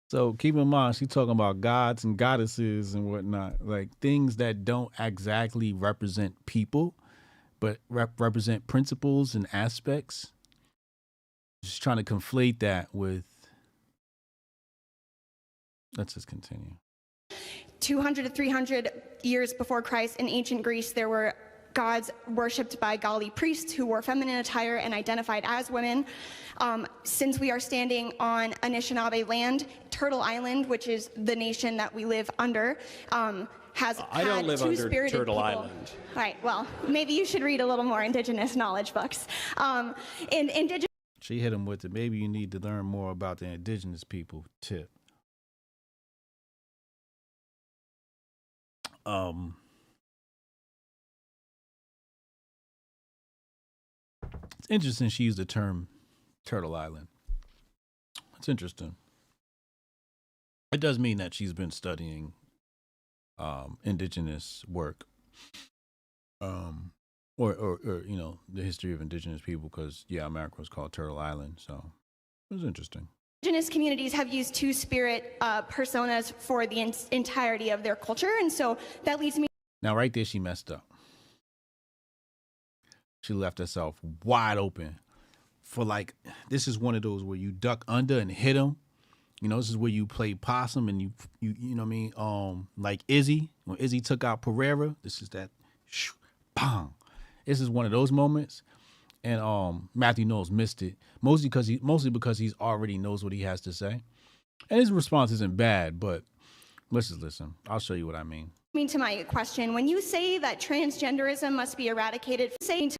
So keep in mind, she's talking about gods and goddesses and whatnot, like things that don't exactly represent people, but represent principles and aspects. Just trying to conflate that with. Let's just continue. 200 to 300 years before Christ in ancient Greece, there were gods worshipped by Gali priests who wore feminine attire and identified as women. Since we are standing on Anishinaabe land, Turtle Island, which is the nation that we live under, has I don't live under Turtle people. Island. Right, well, maybe you should read a little more indigenous knowledge books. She hit him with it. Maybe you need to learn more about the indigenous people tip. It's interesting she used the term Turtle Island. It's interesting. It does mean that she's been studying indigenous work, or you know, the history of indigenous people, because America was called Turtle Island, so it was interesting. Indigenous communities have used two-spirit personas for the entirety of their culture, and so that leads me. Now, right there, she messed up. She left herself wide open for like, this is one of those where you duck under and hit them. You know, this is where you play possum and you know what I mean? Like Izzy, when Izzy took out Pereira, this is that, shoo, bang. This is one of those moments. And Matthew Knowles missed it, mostly because he's already knows what he has to say. And his response isn't bad, but let's just listen. I'll show you what I mean. To my question, when you say that transgenderism must be eradicated, saying to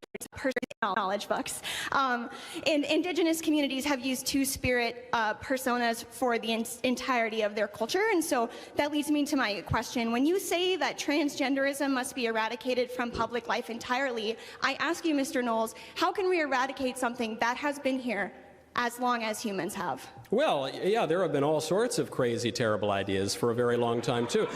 knowledge books, and indigenous communities have used two-spirit personas for the entirety of their culture, and so that leads me to my question. When you say that transgenderism must be eradicated from public life entirely, I ask you, Mr. Knowles, how can we eradicate something that has been here as long as humans have? Well, yeah, there have been all sorts of crazy, terrible ideas for a very long time, too.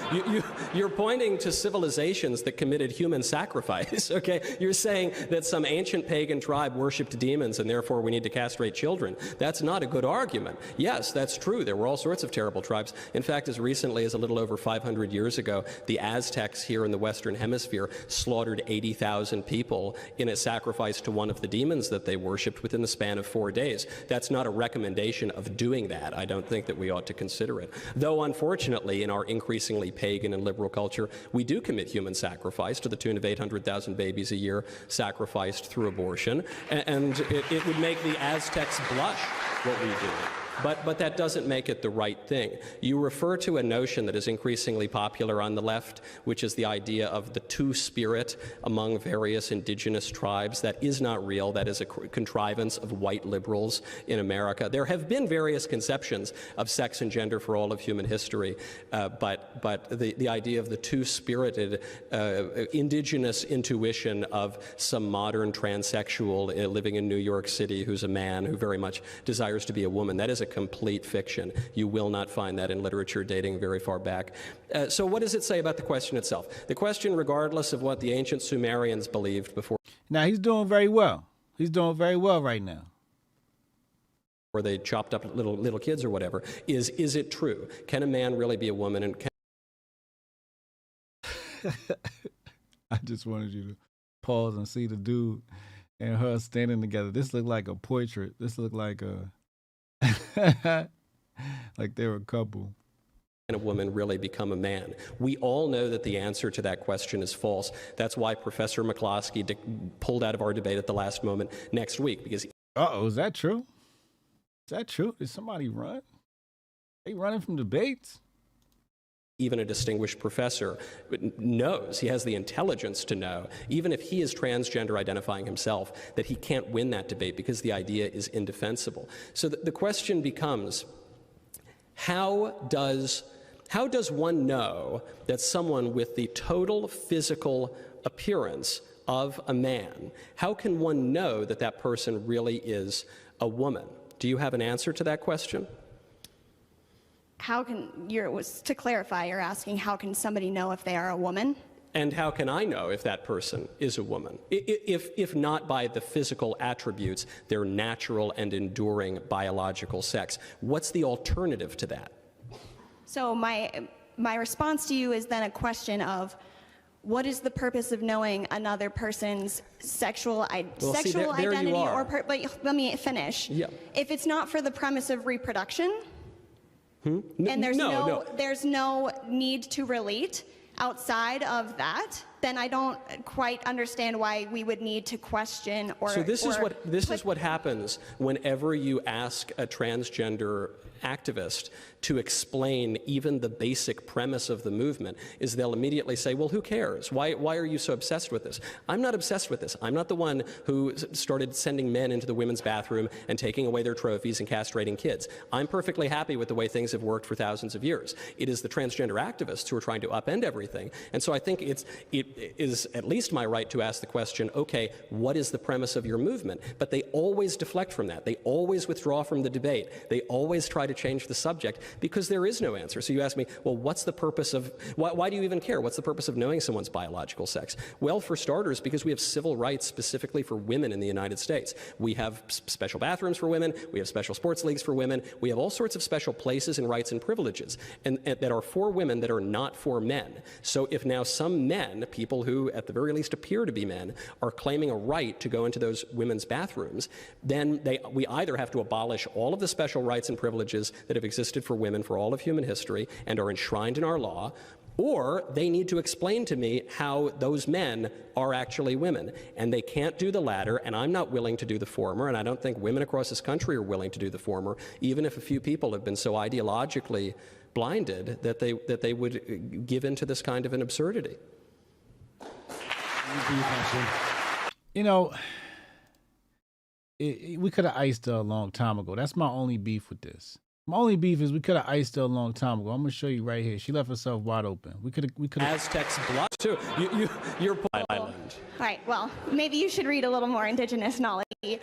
You're pointing to civilizations that committed human sacrifice, okay? You're saying that some ancient pagan tribe worshipped demons and therefore we need to castrate children. That's not a good argument. Yes, that's true. There were all sorts of terrible tribes. In fact, as recently as a little over 500 years ago, the Aztecs here in the Western Hemisphere slaughtered 80,000 people in a sacrifice to one of the demons that they worshipped within the span of 4 days. That's not a recommendation of doing that. I don't think that we ought to consider it. Though, unfortunately, in our increasingly pagan and liberal culture, we do commit human sacrifice to the tune of 800,000 babies a year sacrificed through abortion, and it would make the Aztecs blush what we do. But that doesn't make it the right thing. You refer to a notion that is increasingly popular on the left, which is the idea of the two-spirit among various indigenous tribes. That is not real. That is a contrivance of white liberals in America. There have been various conceptions of sex and gender for all of human history, but the idea of the two-spirited indigenous intuition of some modern transsexual living in New York City who's a man who very much desires to be a woman, that is a complete fiction. You will not find that in literature dating very far back. So what does it say about the question itself? The question, regardless of what the ancient Sumerians believed before... Now, he's doing very well. He's doing very well right now. Or they chopped up little kids or whatever, is it true? Can a man really be a woman? And I just wanted you to pause and see the dude and her standing together. This looked like a portrait. This looked like a... like they're a couple. Can a woman really become a man? We all know that the answer to that question is false. That's why Professor McCloskey pulled out of our debate at the last moment next week, because... Uh-oh, is that true? Is that true? Did somebody run? Are they running from debates? Even a distinguished professor knows, he has the intelligence to know, even if he is transgender identifying himself, that he can't win that debate because the idea is indefensible. So the question becomes, how does one know that someone with the total physical appearance of a man, how can one know that that person really is a woman? Do you have an answer to that question? How can, to clarify, you're asking how can somebody know if they are a woman? And how can I know if that person is a woman? If not by the physical attributes, their natural and enduring biological sex. What's the alternative to that? So my response to you is then a question of, what is the purpose of knowing another person's sexual identity? But let me finish. Yeah. If it's not for the premise of reproduction, and there's no need to relate outside of that, then I don't quite understand why we would need to question or... So this is what happens whenever you ask a transgender activist to explain even the basic premise of the movement, is they'll immediately say, well, who cares? Why are you so obsessed with this? I'm not obsessed with this. I'm not the one who started sending men into the women's bathroom and taking away their trophies and castrating kids. I'm perfectly happy with the way things have worked for thousands of years. It is the transgender activists who are trying to upend everything. And so I think it is at least my right to ask the question, okay, what is the premise of your movement? But they always deflect from that. They always withdraw from the debate. They always try to change the subject because there is no answer. So you ask me, well, what's the purpose of, why do you even care? What's the purpose of knowing someone's biological sex? Well, for starters, because we have civil rights specifically for women in the United States. We have special bathrooms for women. We have special sports leagues for women. We have all sorts of special places and rights and privileges and that are for women that are not for men. So if now some men, people who, at the very least, appear to be men, are claiming a right to go into those women's bathrooms, then we either have to abolish all of the special rights and privileges that have existed for women for all of human history and are enshrined in our law, or they need to explain to me how those men are actually women. And they can't do the latter, and I'm not willing to do the former, and I don't think women across this country are willing to do the former, even if a few people have been so ideologically blinded that they would give in to this kind of an absurdity. You know, we could have iced her a long time ago. That's my only beef with this. My only beef is we could have iced her a long time ago. I'm gonna show you right here. She left herself wide open. We could have. Aztecs blood too. You're island. All right, well, maybe you should read a little more indigenous knowledge. There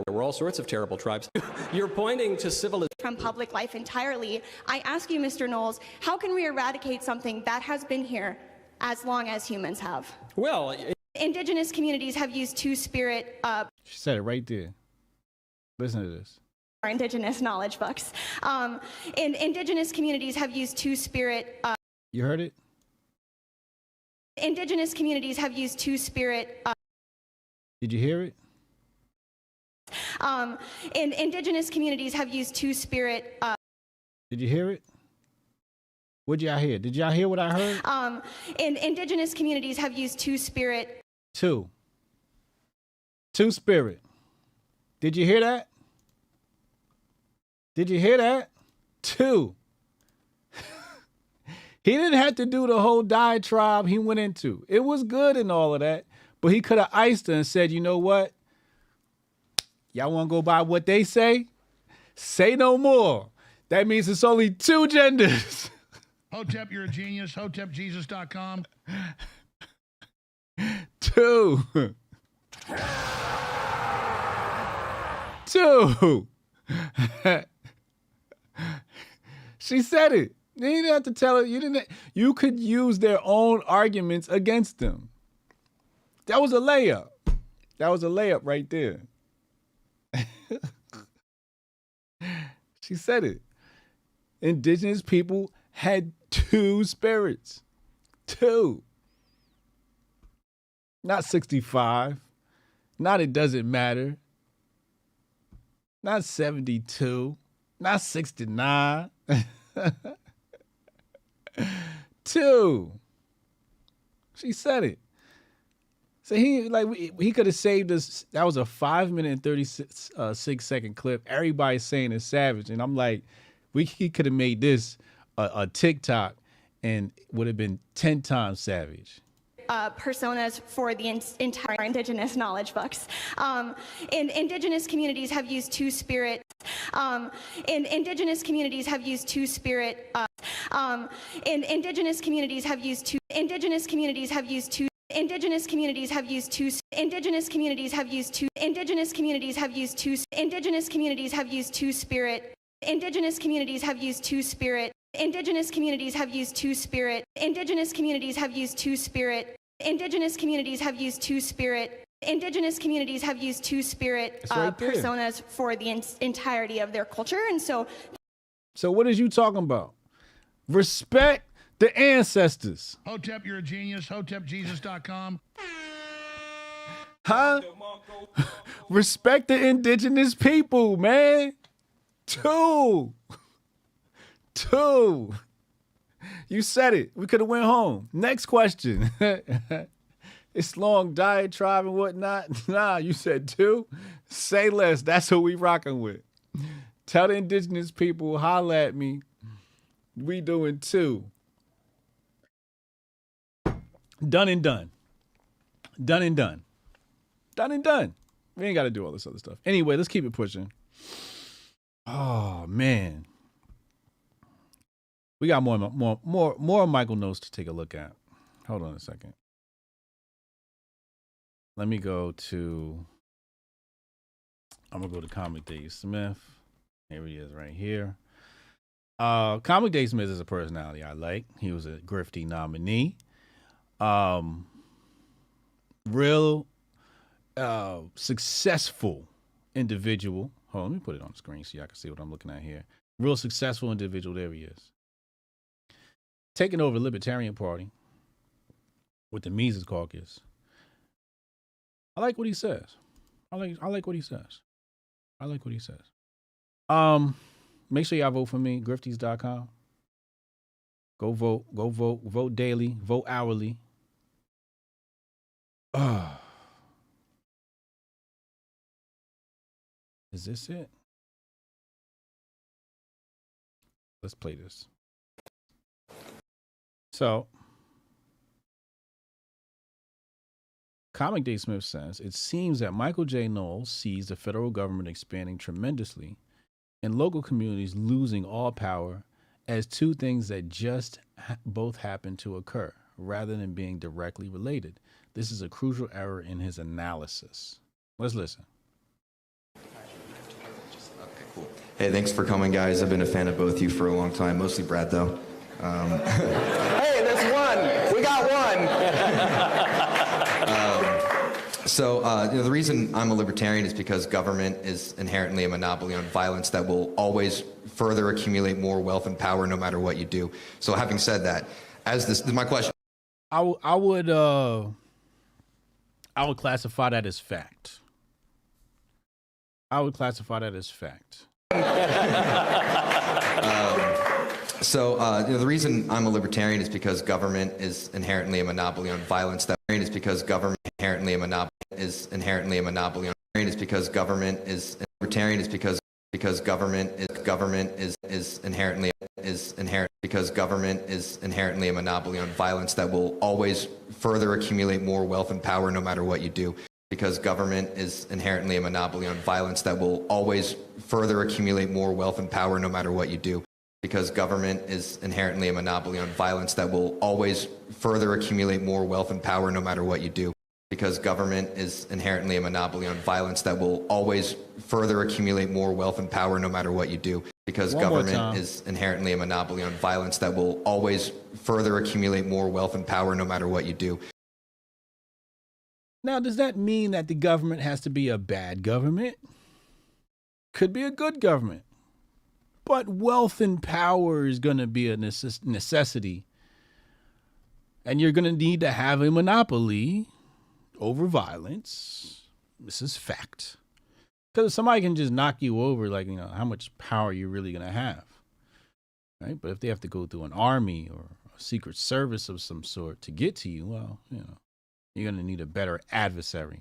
were all sorts of terrible tribes. You're pointing to civilization from public life entirely. I ask you, Mr. Knowles, how can we eradicate something that has been here as long as humans have? Well, indigenous communities have used two-spirit. She said it right there. Listen to this. Our indigenous knowledge books. Indigenous communities have used two-spirit. You heard it? Indigenous communities have used two-spirit. Did you hear it? Indigenous communities have used two-spirit. Did you hear it? What did y'all hear? Did y'all hear what I heard? Indigenous communities have used two-spirit. Two-spirit. Did you hear that? Did you hear that? Two. He didn't have to do the whole diatribe he went into. It was good and all of that, but he could have iced her and said, you know what? Y'all want to go by what they say? Say no more. That means it's only two genders. Hotep, you're a genius. HotepJesus.com. Two. She said it. You didn't have to tell her. You could use their own arguments against them. That was a layup. That was a layup right there. She said it. Indigenous people had two spirits. Two. Not 65. Not it doesn't matter. Not 72. Not 69. Two. She said it. So he could have saved us. That was a 5-minute and 36-second clip. Everybody's saying it's savage, and I'm like, he could have made this a TikTok, and would have been 10 times savage. Personas for the entire indigenous knowledge books. Indigenous communities have used two-spirit. Indigenous communities have used two-spirit. Indigenous communities have used two. Indigenous communities have used two. Indigenous communities have used two. Indigenous communities have used two. Indigenous communities have used two. Indigenous communities have used two-spirit. Indigenous communities have used two-spirit. Indigenous communities have used two-spirit. Indigenous communities have used two-spirit. Indigenous communities have used two-spirit. Indigenous communities have used two-spirit personas for the entirety of their culture, and so. So what is you talking about? Respect the ancestors. Hotep, you're a genius. HotepJesus.com. Huh? Respect the indigenous people, man. Two. You said it. We could have went home. Next question. It's long diatribe and whatnot. Nah, you said two. Say less. That's what we rocking with. Tell the indigenous people, holla at me. We doing two. Done and done. Done and done. Done and done. We ain't got to do all this other stuff. Anyway, let's keep it pushing. Oh, man. We got more Michael Knowles to take a look at. Hold on a second. Let me go to, I'm going to go to Comic Dave Smith. Here he is right here. Comic Dave Smith is a personality I like. He was a Grifting nominee. Real successful individual. Hold on, let me put it on the screen so y'all can see what I'm looking at here. Real successful individual. There he is. Taking over the Libertarian Party. with the Mises Caucus. I like what he says. I like what he says. I like what he says. Make sure y'all vote for me, grifties.com. Go vote daily, vote hourly. Is this it? Let's play this. So, Comic Day Smith says, it seems that Michael J. Knowles sees the federal government expanding tremendously and local communities losing all power as two things that just both happen to occur rather than being directly related. This is a crucial error in his analysis. Let's listen. Okay, cool. Hey, thanks for coming, guys. I've been a fan of both of you for a long time, mostly Brad, though. Hey, there's one. We got one. The reason I'm a libertarian is because government is inherently a monopoly on violence that will always further accumulate more wealth and power no matter what you do. So having said that, as this is my question. I would classify that as fact. I would classify that as fact. The reason I'm a libertarian is because government is inherently a monopoly on violence. That is because government inherently a monopoly is inherently a monopoly on is because government is libertarian is because government is inherently because government is inherently a monopoly on violence that will always further accumulate more wealth and power no matter what you do. Because government is inherently a monopoly on violence that will always further accumulate more wealth and power no matter what you do. Because government is inherently a monopoly on violence that will always further accumulate more wealth and power no matter what you do. Because government is inherently a monopoly on violence that will always further accumulate more wealth and power no matter what you do. Because government is inherently a monopoly on violence that will always further accumulate more wealth and power no matter what you do. Now, does that mean that the government has to be a bad government? Could be a good government. But wealth and power is going to be a necessity. And you're going to need to have a monopoly over violence. This is fact. Because somebody can just knock you over, like, how much power you're really going to have. Right? But if they have to go through an army or a secret service of some sort to get to you, well, you're going to need a better adversary.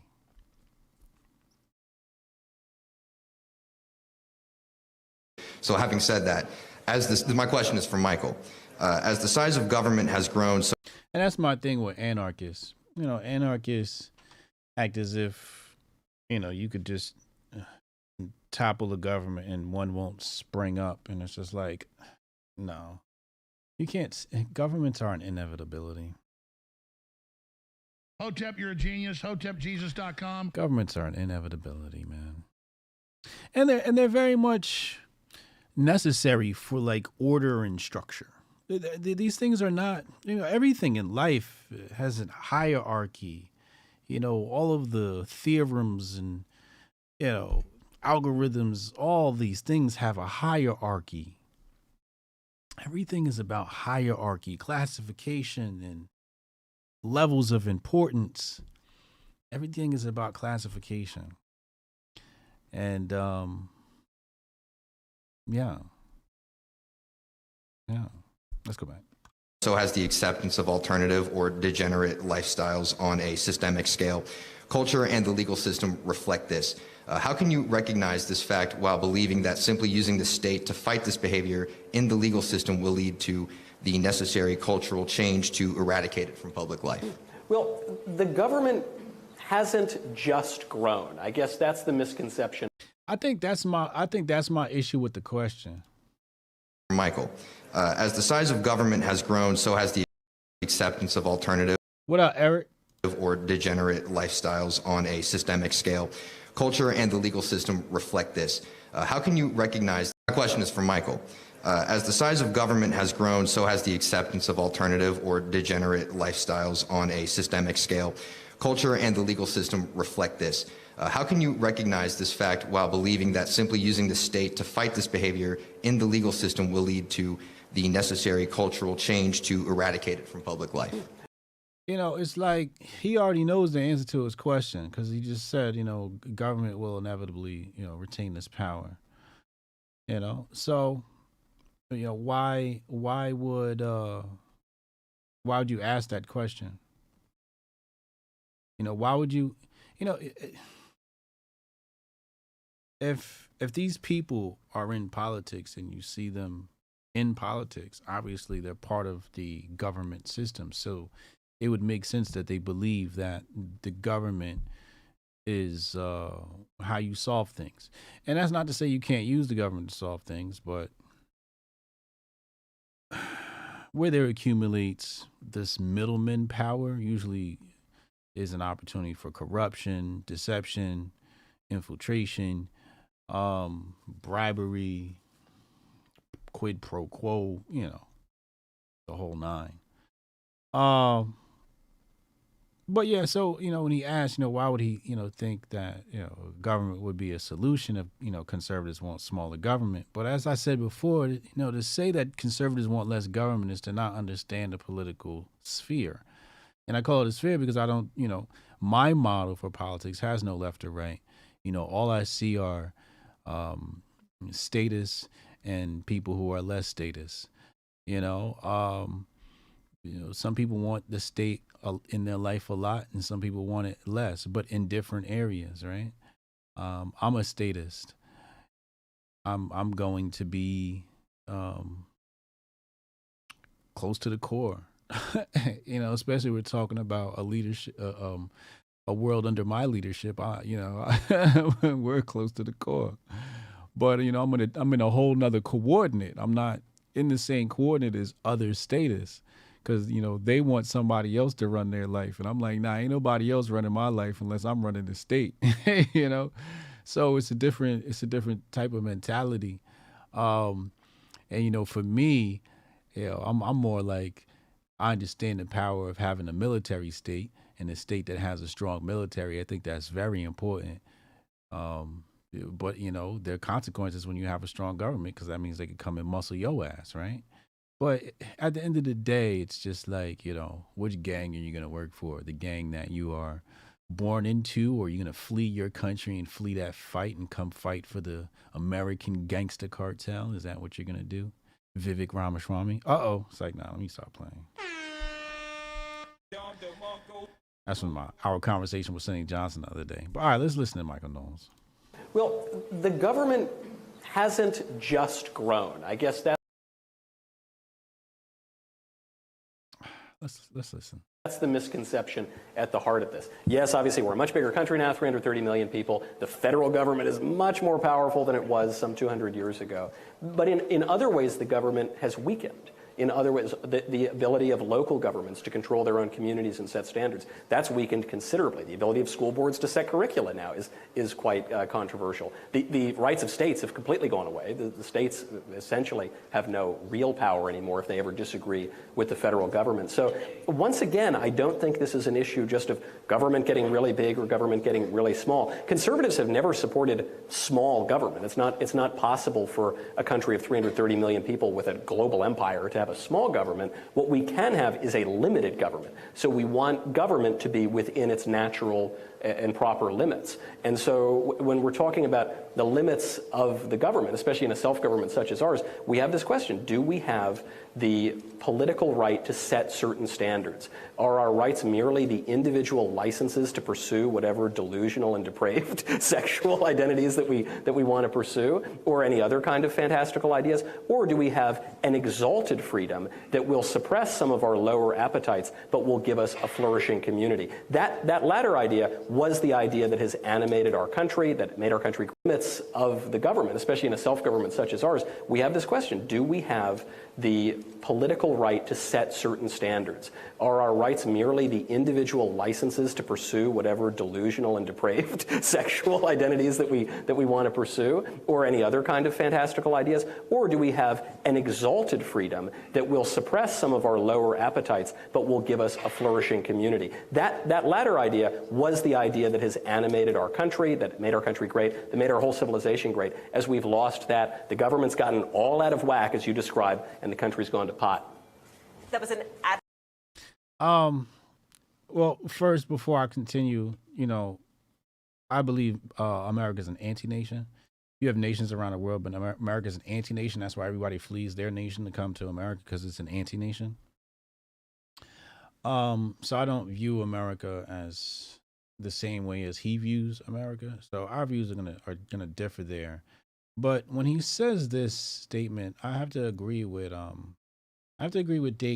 So having said that, my question is for Michael. As the size of government has grown, and that's my thing with anarchists. Anarchists act as if, you could just topple the government and one won't spring up. And it's just like, no, you can't. Governments are an inevitability. Hotep, you're a genius. HotepJesus.com. Governments are an inevitability, man. And they're very much necessary for like order and structure. These things are not, everything in life has a hierarchy. All of the theorems and, algorithms, all these things have a hierarchy. Everything is about hierarchy, classification, and levels of importance. Everything is about classification. And, yeah. Let's go back. So has the acceptance of alternative or degenerate lifestyles on a systemic scale. Culture and the legal system reflect this. How can you recognize this fact while believing that simply using the state to fight this behavior in the legal system will lead to the necessary cultural change to eradicate it from public life? Well, the government hasn't just grown. I guess that's the misconception. I think that's my issue with the question. Michael, as the size of government has grown, so has the acceptance of alternative. What up, Eric? Or degenerate lifestyles on a systemic scale. Culture and the legal system reflect this. How can you recognize? My question is for Michael. As the size of government has grown, so has the acceptance of alternative or degenerate lifestyles on a systemic scale. Culture and the legal system reflect this. How can you recognize this fact while believing that simply using the state to fight this behavior in the legal system will lead to the necessary cultural change to eradicate it from public life? you know, it's like he already knows the answer to his question because he just said, you know, government will inevitably, you know, retain this power. You know, so, you know, why would you ask that question? You know, why would you, you know, if these people are in politics and you see them in politics, obviously they're part of the government system. So it would make sense that they believe that the government is how you solve things. And that's not to say you can't use the government to solve things, but where there accumulates this middleman power usually is an opportunity for corruption, deception, infiltration, bribery, quid pro quo, you know, the whole nine. But yeah, so, you know, when he asked, you know, why would he, you know, think that, you know, government would be a solution if, you know, conservatives want smaller government. But as I said before, you know, to say that conservatives want less government is to not understand the political sphere. And I call it a sphere because I don't, you know, my model for politics has no left or right. You know, all I see are status and people who are less status. You know, some people want the state in their life a lot, and some people want it less, but in different areas, right? I'm a statist. I'm going to be close to the core. You know, especially we're talking about a leadership, a world under my leadership. We're close to the core. But you know, I'm in a whole nother coordinate. I'm not in the same coordinate as other statists, because you know they want somebody else to run their life, and I'm like, nah, ain't nobody else running my life unless I'm running the state. You know, so it's a different type of mentality. And you know, for me, you know, I'm more like, I understand the power of having a military state and a state that has a strong military. I think that's very important. But, you know, there are consequences when you have a strong government, because that means they can come and muscle your ass, right? But at the end of the day, it's just like, you know, which gang are you going to work for? The gang that you are born into, or are you going to flee your country and flee that fight and come fight for the American gangster cartel? Is that what you're going to do? Vivek Ramaswamy? Uh-oh. It's like, nah, let me stop playing. That's from our conversation with Sonny Johnson the other day. But all right, let's listen to Michael Knowles. Well, the government hasn't just grown. I guess that. Let's listen. That's the misconception at the heart of this. Yes, obviously, we're a much bigger country now, 330 million people. The federal government is much more powerful than it was some 200 years ago. But in other ways, the government has weakened. In other ways, the ability of local governments to control their own communities and set standards, that's weakened considerably. The ability of school boards to set curricula now is quite controversial. The rights of states have completely gone away. The states essentially have no real power anymore if they ever disagree with the federal government. So once again, I don't think this is an issue just of government getting really big or government getting really small. Conservatives have never supported small government. It's not possible for a country of 330 million people with a global empire to have a small government. What we can have is a limited government. So we want government to be within its natural and proper limits. And so when we're talking about the limits of the government, especially in a self-government such as ours, we have this question: do we have the political right to set certain standards? Are our rights merely the individual licenses to pursue whatever delusional and depraved sexual identities that we want to pursue, or any other kind of fantastical ideas? Or do we have an exalted freedom that will suppress some of our lower appetites but will give us a flourishing community? That latter idea was the idea that has animated our country, that made our country limits of the government, especially in a self-government such as ours. We have this question: do we have the political right to set certain standards? Are our rights merely the individual licenses to pursue whatever delusional and depraved sexual identities that we want to pursue, or any other kind of fantastical ideas? Or do we have an exalted freedom that will suppress some of our lower appetites but will give us a flourishing community? That latter idea was the idea that has animated our country, that made our country great, that made our whole civilization great. As we've lost that, the government's gotten all out of whack, as you describe, and the country's gone to pot. That was an Well, first, before I continue, I believe America is an anti-nation. You have nations around the world, but America is an anti-nation. That's why everybody flees their nation to come to America, because it's an anti-nation. So I don't view America as the same way as he views America. So our views are gonna differ there. But when he says this statement, I have to agree with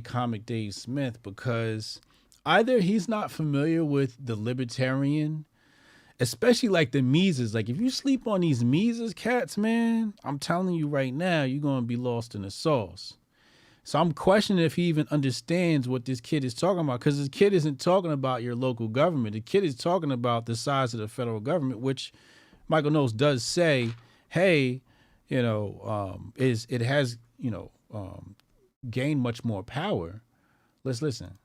Comic Dave Smith, because either he's not familiar with the libertarian, especially like the Mises. Like if you sleep on these Mises cats, man, I'm telling you right now, you're gonna be lost in the sauce. So I'm questioning if he even understands what this kid is talking about, because this kid isn't talking about your local government. The kid is talking about the size of the federal government, which Michael Knowles does say, hey, it has, gained much more power. Let's listen.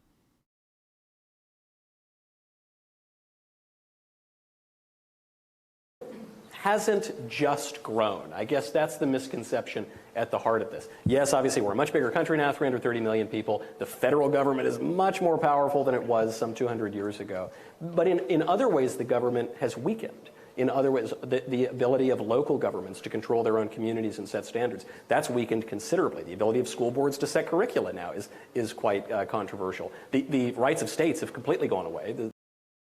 Hasn't just grown. I guess that's the misconception at the heart of this. Yes, obviously we're a much bigger country now, 330 million people. The federal government is much more powerful than it was some 200 years ago. But in other ways, the government has weakened. In other ways, the ability of local governments to control their own communities and set standards, that's weakened considerably. The ability of school boards to set curricula now is quite controversial. The rights of states have completely gone away.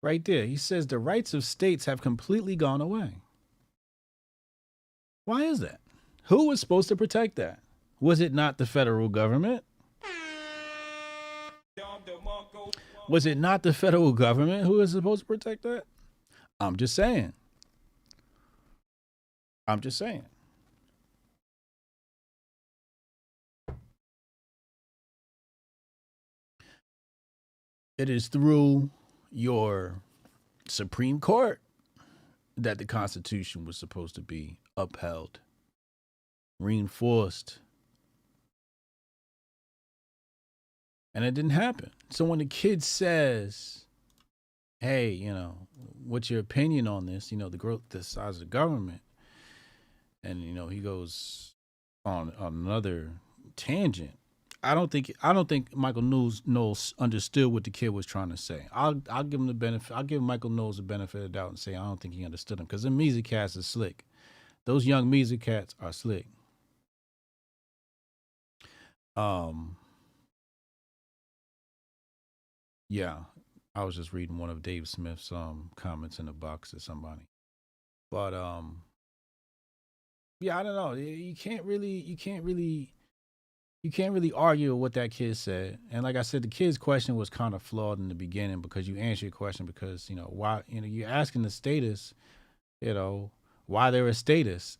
Right there, he says the rights of states have completely gone away. Why is that? Who was supposed to protect that? Was it not the federal government? Was it not the federal government who was supposed to protect that? I'm just saying. It is through your Supreme Court that the Constitution was supposed to be upheld, reinforced. And it didn't happen. So when the kid says, hey, what's your opinion on this? The growth, the size of the government. And, he goes on another tangent. I don't think Michael Knowles understood what the kid was trying to say. I'll give him the benefit. I'll give Michael Knowles the benefit of the doubt and say I don't think he understood him, because the music cats are slick. Those young music cats are slick. Yeah, I was just reading one of Dave Smith's comments in the box to somebody, but yeah, I don't know. You can't really argue with what that kid said. And like I said, the kid's question was kind of flawed in the beginning, because you answer your question because, why, you're asking the status, why they're a status.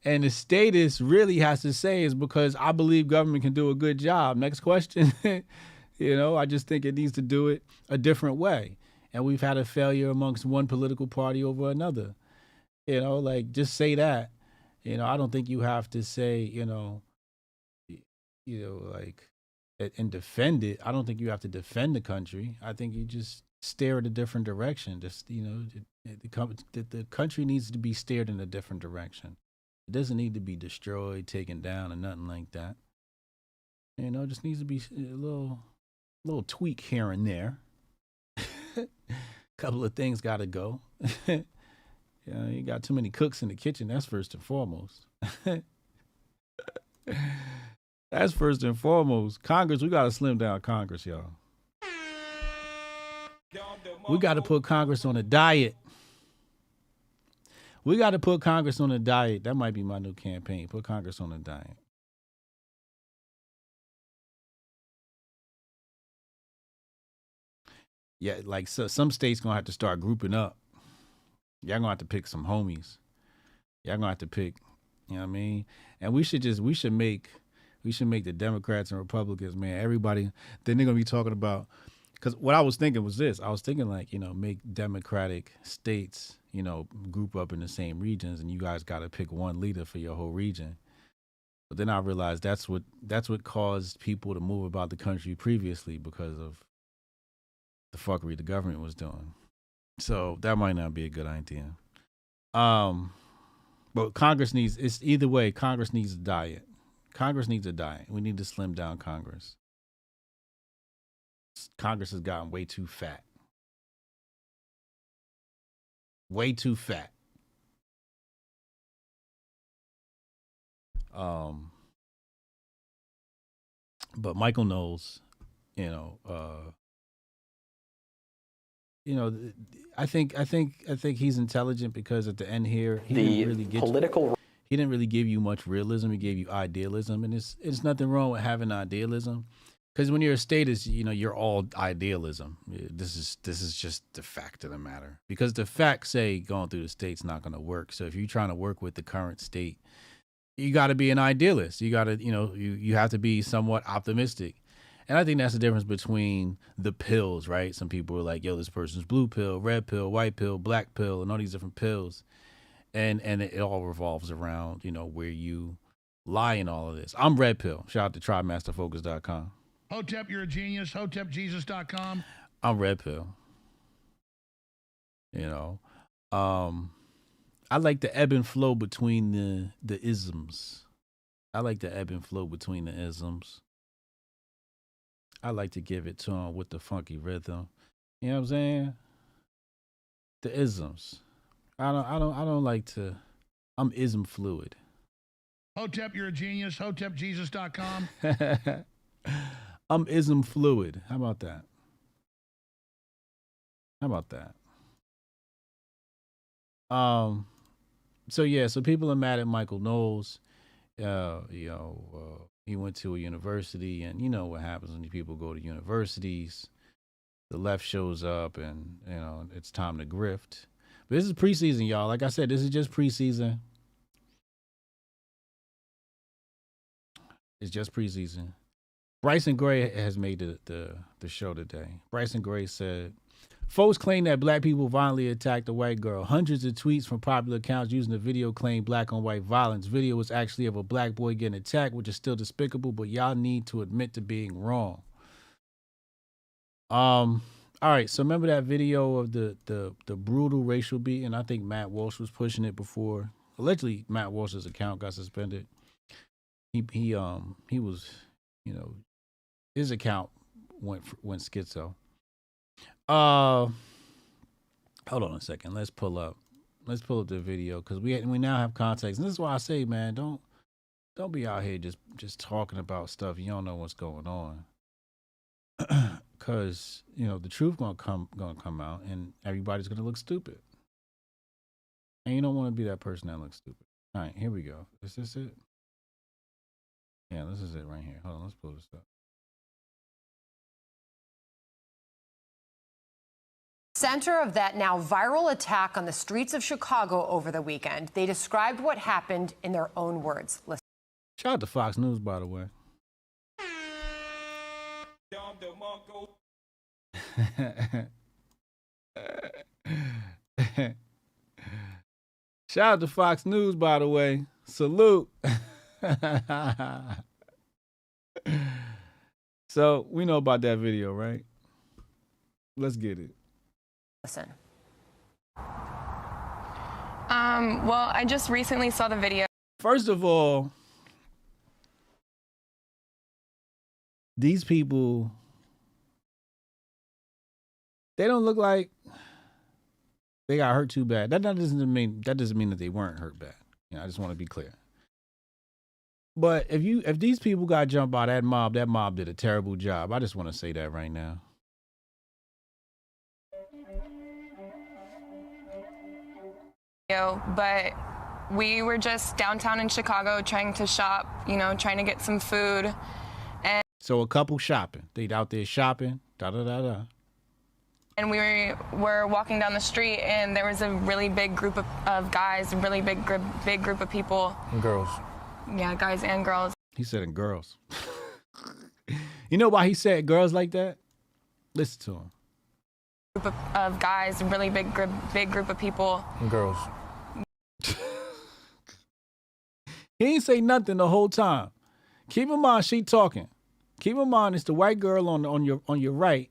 And the status really has to say is because I believe government can do a good job. Next question. I just think it needs to do it a different way. And we've had a failure amongst one political party over another. Just say that. I don't think you have to say, and defend it. I don't think you have to defend the country. I think you just steer in a different direction. Just, the country needs to be steered in a different direction. It doesn't need to be destroyed, taken down, or nothing like that. Just needs to be a little tweak here and there. Couple of things got to go. You got too many cooks in the kitchen. That's first and foremost. That's first and foremost. Congress, we got to slim down Congress, y'all. We got to put Congress on a diet. We got to put Congress on a diet. That might be my new campaign. Put Congress on a diet. Yeah, so some states going to have to start grouping up. Y'all going to have to pick some homies. Y'all going to have to pick, you know what I mean? And we should make the Democrats and Republicans, man, everybody, then they're going to be talking about, because what I was thinking was this. I was thinking make Democratic states, group up in the same regions, and you guys got to pick one leader for your whole region. But then I realized that's what caused people to move about the country previously, because of the fuckery the government was doing. So that might not be a good idea. But Congress needs a diet. Congress needs a diet. We need to slim down Congress. Congress has gotten way too fat. Way too fat. But Michael Knowles, I think he's intelligent because at the end here he didn't really give you much realism. He gave you idealism, and it's nothing wrong with having idealism, because when you're a statist, you're all idealism. This is just the fact of the matter, because the facts say going through the state's not going to work. So if you're trying to work with the current state, you got to be an idealist. You got to you have to be somewhat optimistic. And I think that's the difference between the pills, right? Some people are like, yo, this person's blue pill, red pill, white pill, black pill, and all these different pills. And it all revolves around, where you lie in all of this. I'm red pill. Shout out to TriMasterFocus.com. Hotep, you're a genius. HotepJesus.com. I'm red pill. I like the ebb and flow between the isms. I like the ebb and flow between the isms. I like to give it to them with the funky rhythm. You know what I'm saying? The isms. I don't like to. I'm ism fluid. Hotep, you're a genius. HotepJesus.com. I'm ism fluid. How about that? So people are mad at Michael Knowles. He went to a university, and you know what happens when people go to universities. The left shows up, and it's time to grift. But this is preseason, y'all. Like I said, this is just preseason. It's just preseason. Bryson Gray has made the show today. Bryson Gray said, folks claim that black people violently attacked a white girl. Hundreds of tweets from popular accounts using the video claim black on white violence. Video was actually of a black boy getting attacked, which is still despicable, but y'all need to admit to being wrong. All right, so remember that video of the brutal racial beating? I think Matt Walsh was pushing it before. Allegedly, Matt Walsh's account got suspended. He was, his account went schizo. Hold on a second. Let's pull up the video, because we now have context. And this is why I say, man, don't be out here just talking about stuff you don't know what's going on. Because the truth gonna come out, and everybody's gonna look stupid, and you don't want to be that person that looks stupid. All right, here we go. Is this it? Yeah, this is it right here. Hold on, let's pull this up. Center of that now viral attack on the streets of Chicago over the weekend. They described what happened in their own words. Listen. Shout out to Fox News, by the way. Shout out to Fox News, by the way. Salute. So we know about that video, right? Let's get it. Listen. Well, I just recently saw the video. First of all, these people, they don't look like they got hurt too bad. That doesn't mean that they weren't hurt bad. I just want to be clear. But if these people got jumped by that mob did a terrible job. I just want to say that right now. But we were just downtown in Chicago trying to shop, trying to get some food. And so a couple shopping. They out there shopping, And we were walking down the street, and there was a really big group of guys, a really big group of people. And girls. Yeah, guys and girls. He said and girls. You know why he said girls like that? Listen to him. Group of guys, a really big group of people. And girls. He ain't say nothing the whole time. Keep in mind, she talking. Keep in mind, it's the white girl on your right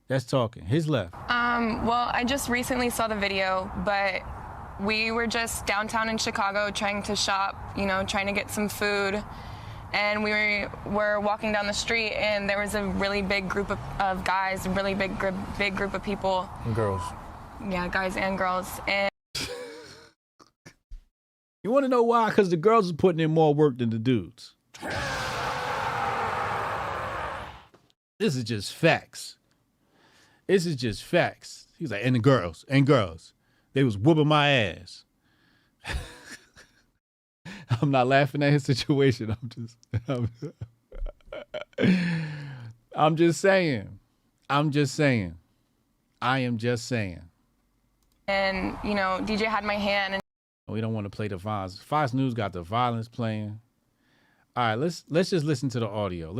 that's talking. His left. Well, I just recently saw the video, but we were just downtown in Chicago trying to shop, trying to get some food. and we were walking down the street, and there was a really big group of guys, a really big group of people. And girls. Yeah, guys and girls. And you want to know why? Because the girls are putting in more work than the dudes. This is just facts. This is just facts. He's like, and the girls, they was whooping my ass. I'm not laughing at his situation. I'm just saying. I am just saying. And, you know, DJ had my hand. And we don't want to play the violence. Fox News got the violence playing. All right, let's just listen to the audio.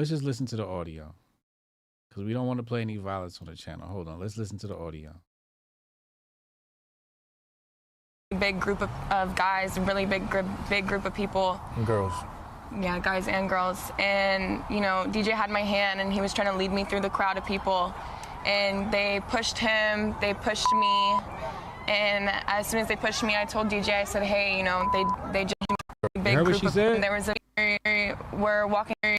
Because we don't want to play any violence on the channel. Hold on, let's listen to the audio. Big group of guys, really big group of people. And girls. Yeah, guys and girls. And, you know, DJ had my hand, and he was trying to lead me through the crowd of people. And they pushed him, they pushed me. And as soon as they pushed me, I told DJ, I said, hey, you know, they just big you heard group what she of said? There was we're walking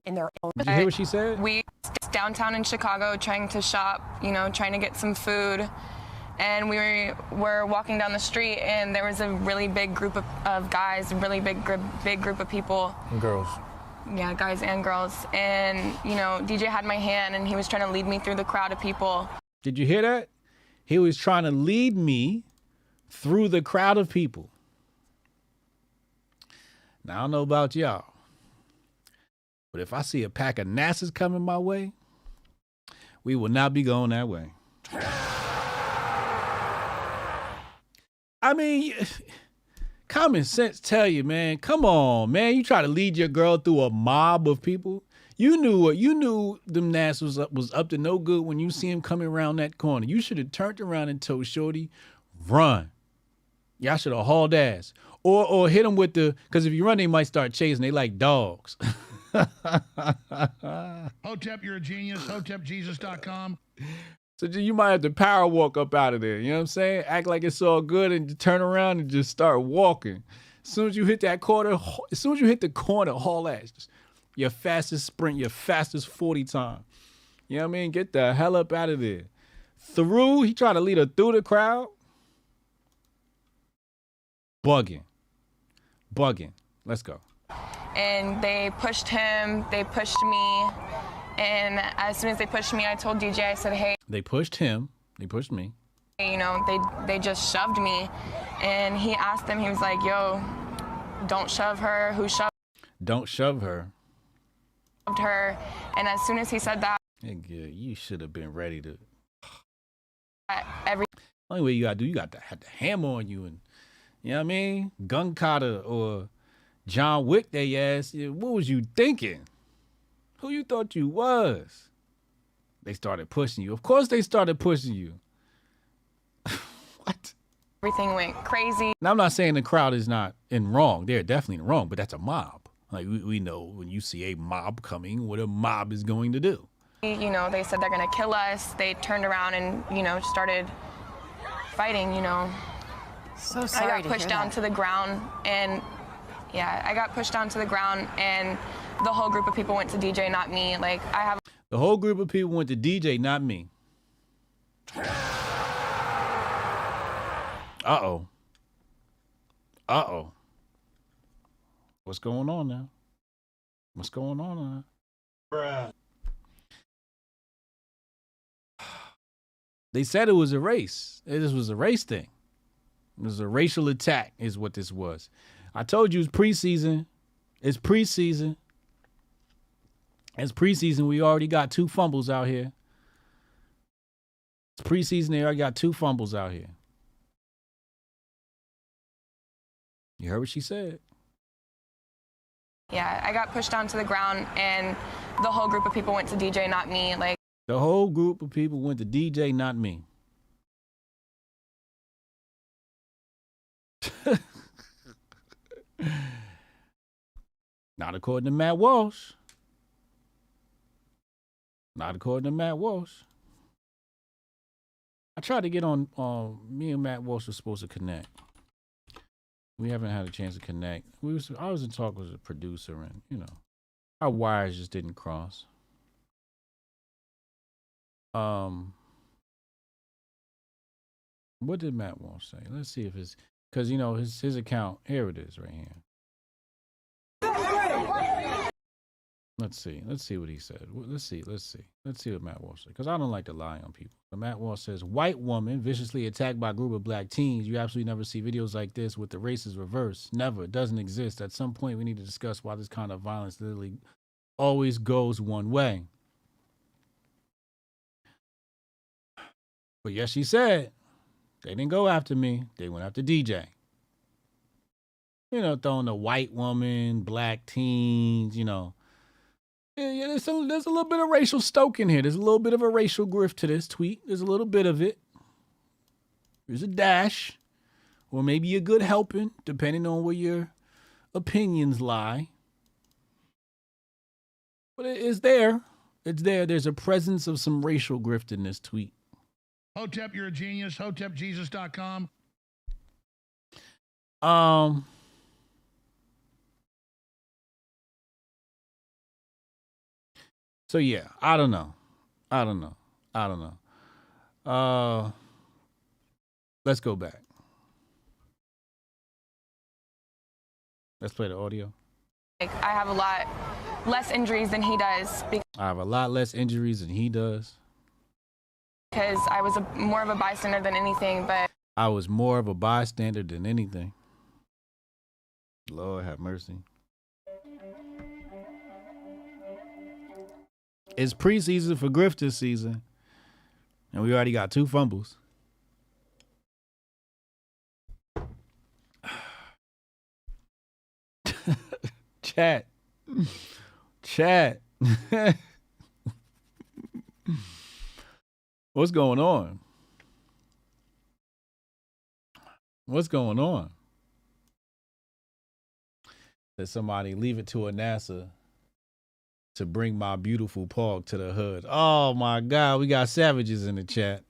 in their own. Did you hear what she said? We downtown in Chicago trying to shop, you know, trying to get some food. And we were walking down the street, and there was a really big group of guys, a really big group of people. And girls. Yeah, guys and girls. And, you know, DJ had my hand, and he was trying to lead me through the crowd of people. Did you hear that? He was trying to lead me through the crowd of people. Now, I don't know about y'all, but if I see a pack of NASAs coming my way, we will not be going that way. I mean, common sense tell you, man, come on, man. You try to lead your girl through a mob of people. You knew them NASAs was up to no good when you see him coming around that corner. You should have turned around and told Shorty, run. Y'all should have hauled ass. Or hit them with because if you run, they might start chasing. They like dogs. Hotep, you're a genius. HotepJesus.com. So you might have to power walk up out of there. You know what I'm saying? Act like it's all good and turn around and just start walking. As soon as you hit the corner, haul ass. Just your fastest sprint, your fastest 40 time. You know what I mean? Get the hell up out of there. He tried to lead her through the crowd. Bugging. Let's go. And they pushed him, they pushed me. And as soon as they pushed me, I told DJ, I said, hey. They pushed him, they pushed me. You know, they just shoved me. And he asked them, he was like, yo, don't shove her. Who shoved her? Don't shove her. Her. And as soon as he said that, you should have been ready to. Only way you gotta do, you got to have the hammer on you, and you know what I mean? Gun Carter or John Wick, they ass. What was you thinking? Who you thought you was? They started pushing you. Of course they started pushing you. What? Everything went crazy. Now, I'm not saying the crowd is not in wrong. They're definitely in wrong, but that's a mob. Like, we know when you see a mob coming, what a mob is going to do. You know, they said they're going to kill us. They turned around and, you know, started fighting, you know. So sorry I got pushed down to the ground, and yeah, I got pushed down to the ground, and the whole group of people went to DJ, not me. Like, the whole group of people went to DJ, not me. Uh-oh. What's going on now? Bruh. They said it was a race. This was a race thing. It was a racial attack is what this was. I told you it's preseason. It's preseason. We already got 2 fumbles out here. It's preseason. They already got 2 fumbles out here. You heard what she said. Yeah, I got pushed down to the ground, and the whole group of people went to DJ, not me. Like, the whole group of people went to DJ, not me. Not according to Matt Walsh. I tried to get on, me and Matt Walsh were supposed to connect. We haven't had a chance to connect. I was in talk with a producer, and, you know, Our wires just didn't cross. What did Matt Walsh say? Let's see if it's because you know his account. Here it is, right here. Let's see what he said. Let's see what Matt Walsh said. Because I don't like to lie on people. So Matt Walsh says, white woman viciously attacked by a group of black teens. You absolutely never see videos like this with the races reversed. Never. It doesn't exist. At some point, we need to discuss why this kind of violence literally always goes one way. But yes, she said, they didn't go after me. They went after DJ. You know, throwing a white woman, black teens, you know. Yeah, there's a little bit of racial stoking here. There's a little bit of a racial grift to this tweet. There's a little bit of it. There's a dash. Or maybe a good helping, depending on where your opinions lie. But it is there. It's there. There's a presence of some racial grift in this tweet. Hotep, you're a genius. HotepJesus.com. So yeah, I don't know. Let's go back. Let's play the audio. Like, I have a lot less injuries than he does I have a lot less injuries than he does. because I was more of a bystander than anything, but I was more of a bystander than anything. Lord have mercy. It's preseason for Grift this season, and we already got 2 fumbles. Chat. What's going on? Did somebody leave it to a NASA to bring my beautiful pog to the hood? Oh my God, we got savages in the chat.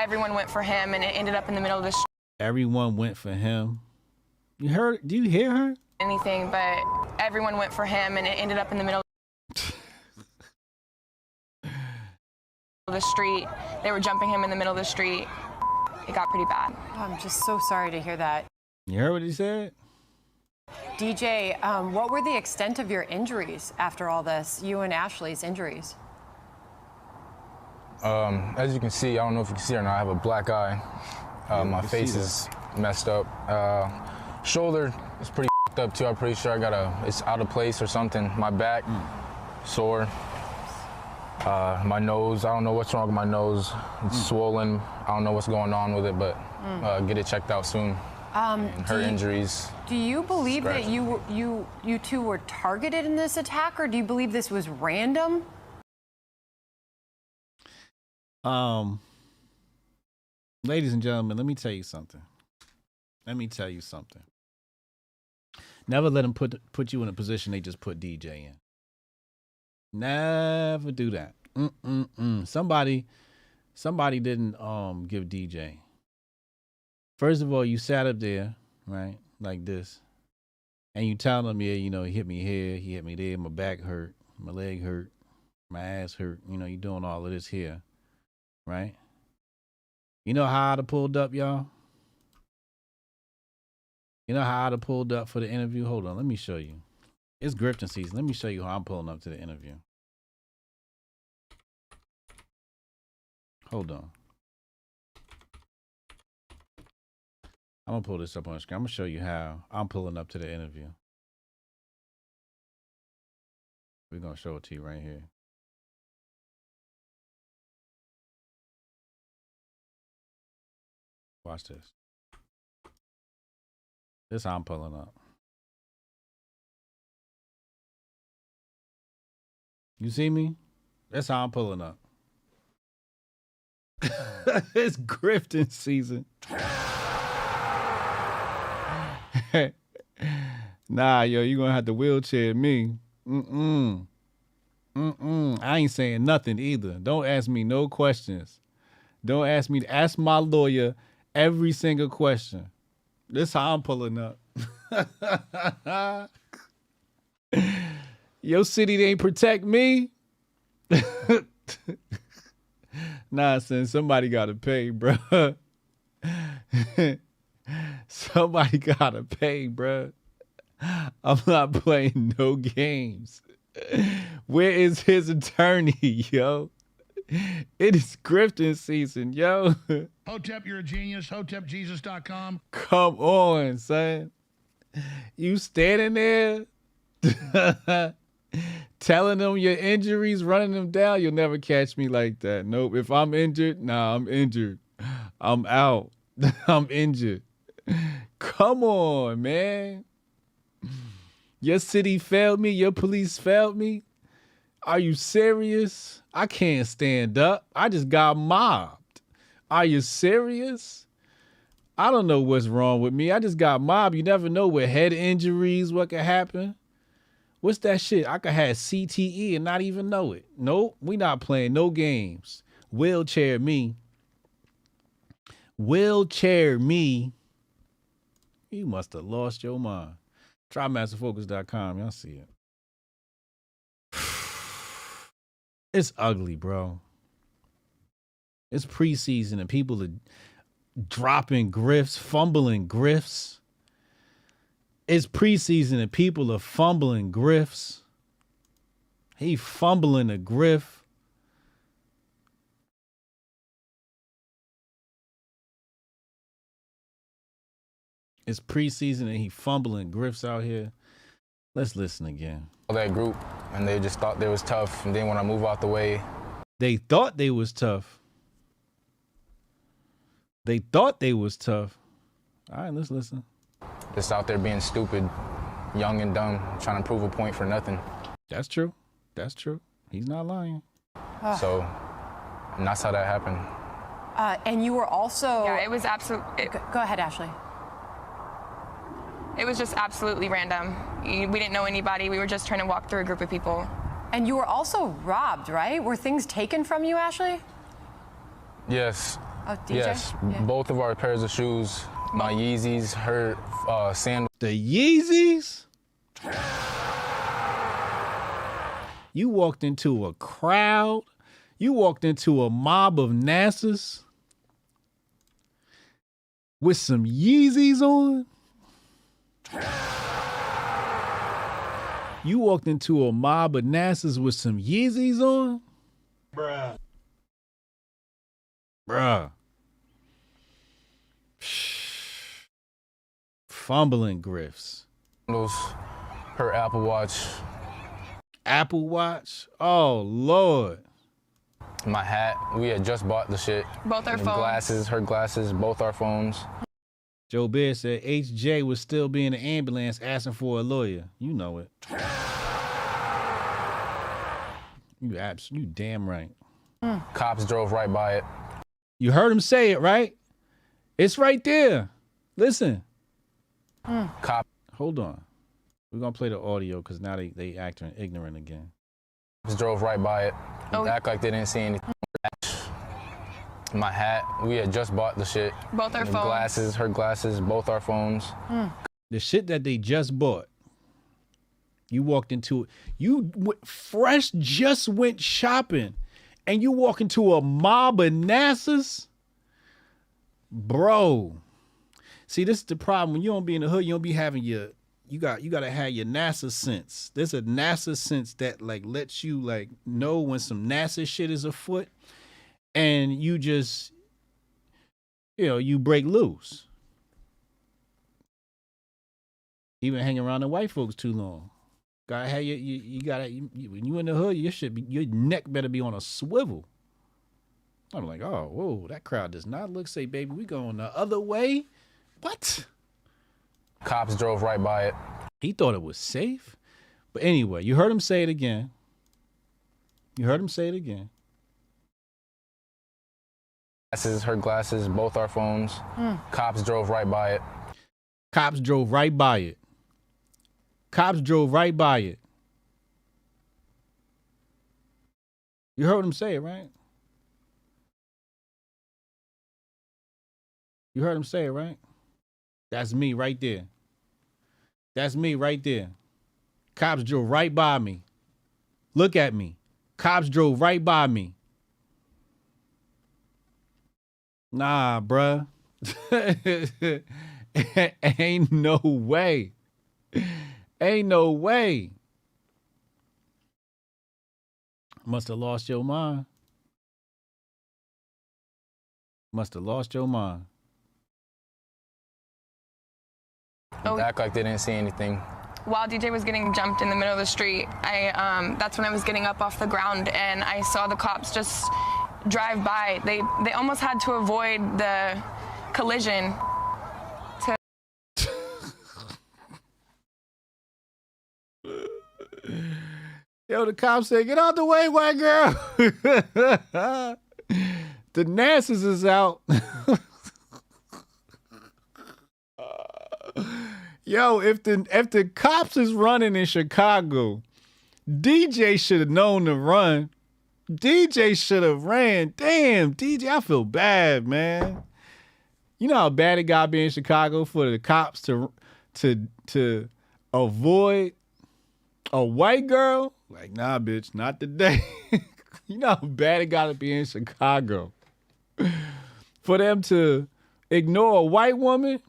everyone went for him and it ended up in the middle of the street. Everyone went for him. You heard? Do you hear her? Anything, but everyone went for him and it ended up in the middle of the street. They were jumping him in the middle of the street. It got pretty bad. Oh, I'm just so sorry to hear that. You heard what he said? DJ, what were the extent of your injuries after all this, you and Ashley's injuries? As you can see, I don't know if you can see it or not, I have a black eye. My face is messed up. Shoulder is pretty up too. I'm pretty sure it's out of place or something. My back, sore. My nose, I don't know what's wrong with my nose. It's swollen. I don't know what's going on with it, but get it checked out soon. Her injuries. Do you believe that scratching. you two were targeted in this attack, or do you believe this was random? Ladies and gentlemen, let me tell you something. Never let them put you in a position they just put DJ in. Never do that. Somebody didn't give DJ. First of all, you sat up there, right, like this, and you tell them, yeah, you know, he hit me here, he hit me there, my back hurt, my leg hurt, my ass hurt. You know, you doing all of this here, right? You know how I'd have pulled up, y'all? You know how I'd have pulled up for the interview? Hold on, let me show you. It's grifting season. Let me show you how I'm pulling up to the interview. Hold on. I'm going to pull this up on the screen. I'm going to show you how I'm pulling up to the interview. We're going to show it to you right here. Watch this. This is how I'm pulling up. You see me? That's how I'm pulling up. It's grifting season. Nah, yo, you gonna have to wheelchair me. I ain't saying nothing either. Don't ask me no questions. Don't ask me to ask my lawyer every single question. This how I'm pulling up. Your city they ain't protect me. Nonsense. Somebody gotta pay, bro. Somebody gotta pay, bro. I'm not playing no games. Where is his attorney, yo? It is grifting season, yo. Hotep, you're a genius. HotepJesus.com. Come on, son. You standing there telling them your injuries, running them down. You'll never catch me like that. Nope. If I'm injured, nah, I'm injured. I'm out. I'm injured. Come on, man. Your city failed me. Your police failed me. Are you serious? I can't stand up. I just got mobbed. Are you serious? I don't know what's wrong with me. I just got mobbed. You never know with head injuries what could happen. What's that shit? I could have CTE and not even know it. Nope, we not playing no games. Wheelchair me. Wheelchair me. You must have lost your mind. TryMasterFocus.com. Y'all see it. It's ugly, bro. It's preseason and people are dropping grifts, fumbling grifts. It's preseason and people are fumbling grifts. He fumbling a grift. It's preseason and he fumbling grifts out here. Let's listen again. That group, and they just thought they was tough, and then when I move out the way, they thought they was tough. They thought they was tough. All right, let's listen. Just out there being stupid, young and dumb, trying to prove a point for nothing. That's true. That's true. He's not lying. So, and that's how that happened. And you were also... Yeah, it was absolutely... Go ahead, Ashley. It was just absolutely random. We didn't know anybody. We were just trying to walk through a group of people. And you were also robbed, right? Were things taken from you, Ashley? Yes. Oh, DJ? Yes. Yeah. Both of our pairs of shoes, my Yeezys, her sandals. The Yeezys? You walked into a crowd. You walked into a mob of NASAs with some Yeezys on. You walked into a mob of NASAs with some Yeezys on? Bruh. Fumbling grifts. Her Apple Watch. Apple Watch? Oh, Lord. My hat. We had just bought the shit. Both our phones. Glasses, her glasses, both our phones. Joe Bear said HJ was still be in the ambulance asking for a lawyer. You know it. You damn right. Cops drove right by it. You heard him say it, right? It's right there. Listen. Cop. Hold on. We're going to play the audio because now they acting ignorant again. Cops drove right by it. Oh. Act like they didn't see anything. My hat. We had just bought the shit. Both our phones. Glasses, her glasses, both our phones. The shit that they just bought. You walked into it. You fresh just went shopping and you walk into a mob of NASAs? Bro. See, this is the problem. When you don't be in the hood, you don't be having your, you gotta have your NASA sense. There's a NASA sense that like lets you like know when some NASA shit is afoot. And you just, you break loose. Even hanging around the white folks too long. Gotta have when you in the hood, your neck better be on a swivel. I'm like, oh, whoa, that crowd does not look safe, baby. We going the other way. What? Cops drove right by it. He thought it was safe. But anyway, you heard him say it again. Glasses, her glasses, both our phones. Cops drove right by it. Cops drove right by it. Cops drove right by it. You heard him say it, right? You heard him say it, right? That's me right there. That's me right there. Cops drove right by me. Look at me. Cops drove right by me. Nah, bruh. Ain't no way. Ain't no way. Must have lost your mind. Must have lost your mind. Act like they didn't see anything. While DJ was getting jumped in the middle of the street, that's when I was getting up off the ground and I saw the cops just drive by. They almost had to avoid the collision. Yo, the cops said, "Get out the way, white girl." The Nassers is out. Yo, if the cops is running in Chicago, DJ should have known to run. DJ should have ran. Damn, DJ, I feel bad, man. You know how bad it got to be in Chicago for the cops to avoid a white girl? Like, nah, bitch, not today. You know how bad it got to be in Chicago for them to ignore a white woman?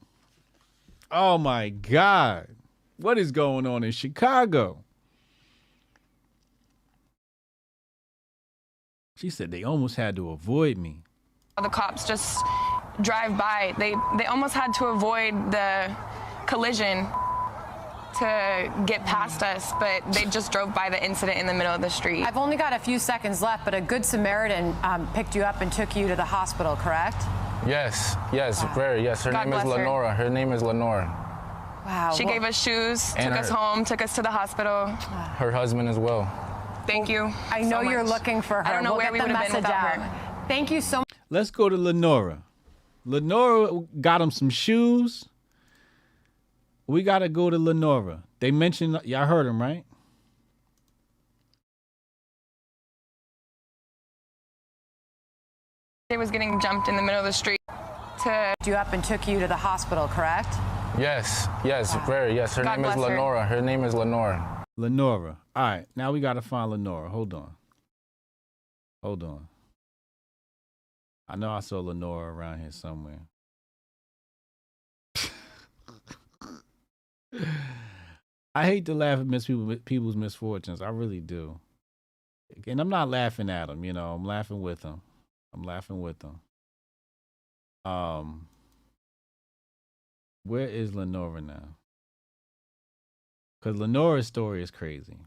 Oh, my God. What is going on in Chicago? She said they almost had to avoid me. The cops just drive by. They almost had to avoid the collision to get past us, but they just drove by the incident in the middle of the street. I've only got a few seconds left, but a good Samaritan picked you up and took you to the hospital, correct? Yes, very, yes. Her name is Lenora. Her name is Lenora. Wow. She gave us shoes, And took us home, took us to the hospital. Her husband as well. Thank you. I know you're looking for her. I don't know where we we'll would get have the been message without out. her. Thank you so much. Let's go to Lenora. Lenora got him some shoes. We got to go to Lenora. They mentioned, y'all heard him, right? They was getting jumped in the middle of the street. You up and took you to the hospital, correct? Yes, very, yes. Her name is Lenora. Her name is Lenora. Lenora. All right, now we got to find Lenora. Hold on. I know I saw Lenora around here somewhere. I hate to laugh at people's misfortunes. I really do. And I'm not laughing at them, I'm laughing with them. Where is Lenora now? Because Lenora's story is crazy.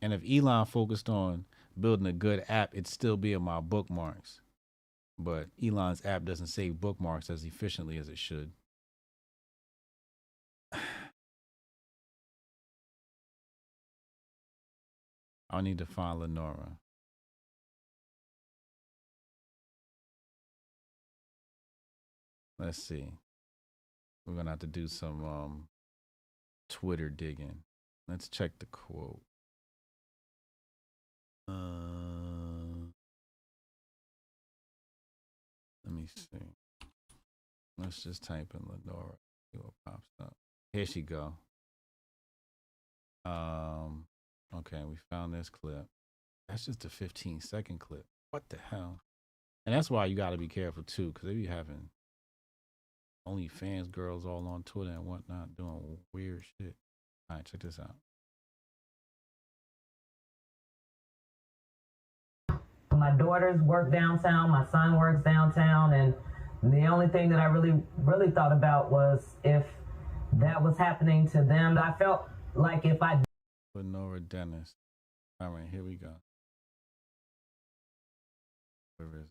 And if Elon focused on building a good app, it'd still be in my bookmarks. But Elon's app doesn't save bookmarks as efficiently as it should. I need to find Lenora. Let's see. We're going to have to do some Twitter digging. Let's check the quote. Let me see. Let's just type in Lenora. See what pops up. Here she go. Okay, we found this clip. That's just a 15-second clip. What the hell? And that's why you got to be careful too, because they be having OnlyFans girls all on Twitter and whatnot doing weird shit. All right, check this out. My daughters work downtown, my son works downtown, and the only thing that I really thought about was if that was happening to them. I felt like if I... Lenora Dennis. All right, here we go. Where is it?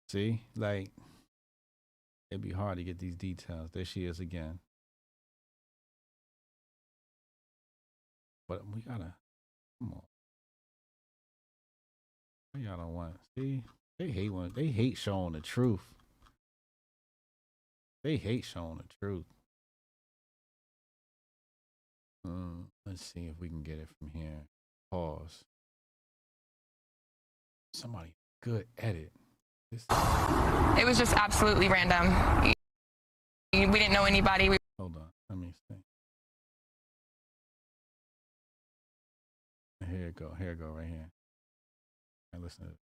See, like, it'd be hard to get these details. There she is again. But we gotta, come on. Y'all don't want, see, they hate showing the truth. They hate showing the truth. Let's see if we can get it from here. Pause. Somebody good edit. It was just absolutely random. We didn't know anybody. Hold on. Let me see. Here it go. Here it go right here. Right, listen to it.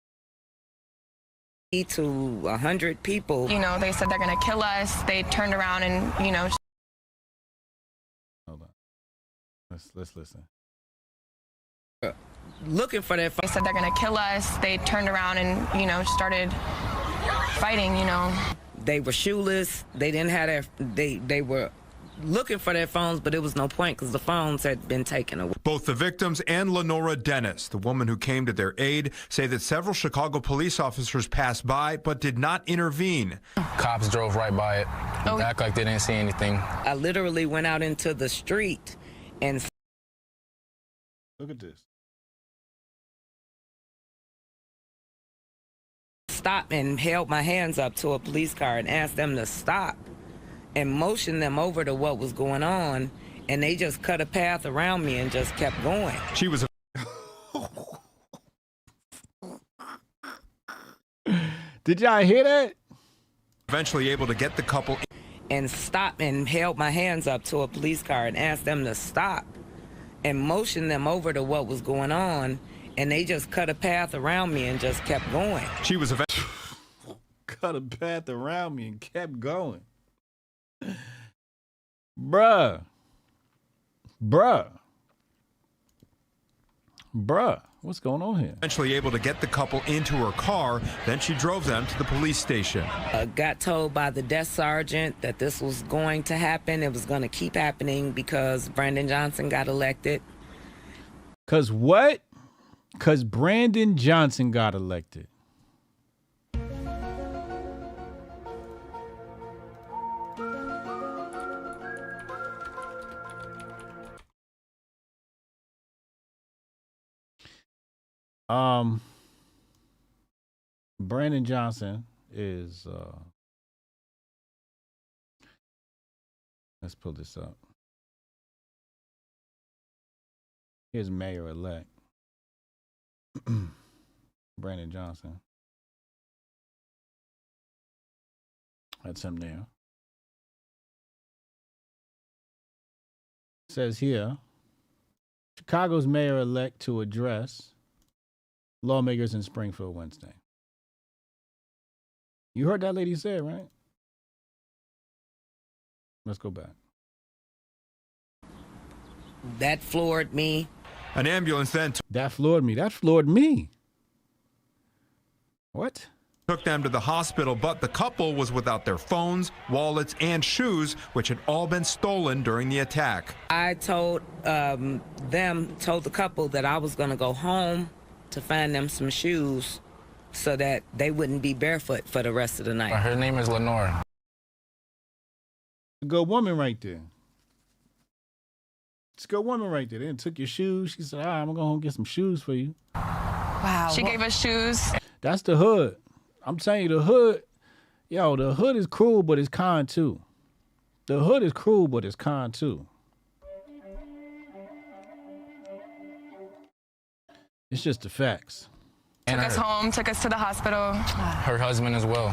To 100 people. You know, they said they're going to kill us. They turned around and, you know. Hold on. Let's listen. Looking for that. They said they're going to kill us. They turned around and, you know, started fighting, you know. They were shoeless. They didn't have their, they were looking for their phones, but it was no point because the phones had been taken away. Both the victims and Lenora Dennis, the woman who came to their aid, say that several Chicago police officers passed by but did not intervene. Cops drove right by it, act like they didn't see anything. I literally went out into the street and... Look at this. Stopped and held my hands up to a police car and asked them to stop and motioned them over to what was going on, and they just cut a path around me and just kept going. She was Did y'all hear that? Eventually able to get the couple and stopped and held my hands up to a police car and asked them to stop and motioned them over to what was going on, and they just cut a path around me and just kept going. She was eventually cut a path around me and kept going. Bruh, what's going on here? Eventually able to get the couple into her car, then she drove them to the police station. Got told by the desk sergeant that this was going to happen. It was going to keep happening because Brandon Johnson got elected. Cause what? Cause Brandon Johnson got elected. Brandon Johnson is let's pull this up. Here's mayor-elect Brandon Johnson. That's him there. It says here, Chicago's mayor-elect to address lawmakers in Springfield Wednesday. You heard that lady say it, right? Let's go back. That floored me. An ambulance then that floored me. That floored me. What? Took them to the hospital, but the couple was without their phones, wallets, and shoes, which had all been stolen during the attack. I told told the couple that I was going to go home to find them some shoes so that they wouldn't be barefoot for the rest of the night. Her name is Lenore. A good woman right there. It's a good woman right there. They done took your shoes. She said, all right, I'm going to go home and get some shoes for you. Wow. She gave us shoes. That's the hood. I'm telling you, the hood, yo, the hood is cruel, but it's kind too. The hood is cruel, but it's kind too. It's just the facts. Took us home, took us to the hospital. Her husband as well.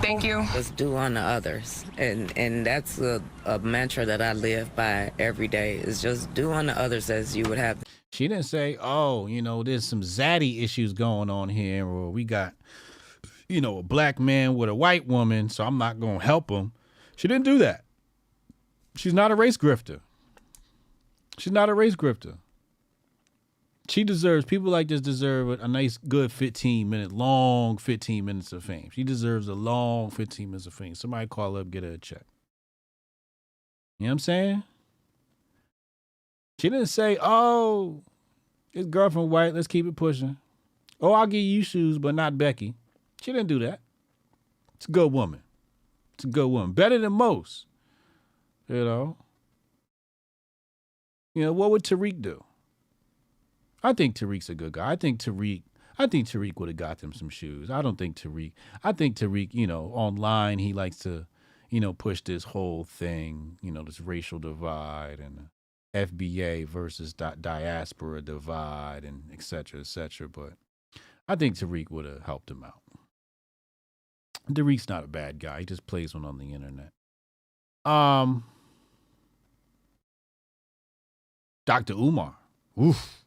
Thank you. Let's do unto others. And that's a mantra that I live by every day, is just do unto others as you would have. She didn't say, oh, you know, there's some zaddy issues going on here, or we got, you know, a black man with a white woman, so I'm not going to help him. She didn't do that. She's not a race grifter. She's not a race grifter. She deserves, people like this deserve a nice, good long 15 minutes of fame. She deserves a long 15 minutes of fame. Somebody call her up, get her a check. You know what I'm saying? She didn't say, oh, his girlfriend white, let's keep it pushing. Oh, I'll give you shoes, but not Becky. She didn't do that. It's a good woman. It's a good woman. Better than most. You know? You know, what would Tariq do? I think Tariq's a good guy. I think Tariq would have got them some shoes. I think Tariq, you know, online, he likes to, you know, push this whole thing, you know, this racial divide and FBA versus diaspora divide and et cetera, et cetera. But I think Tariq would have helped him out. Tariq's not a bad guy. He just plays one on the internet. Dr. Umar. Oof.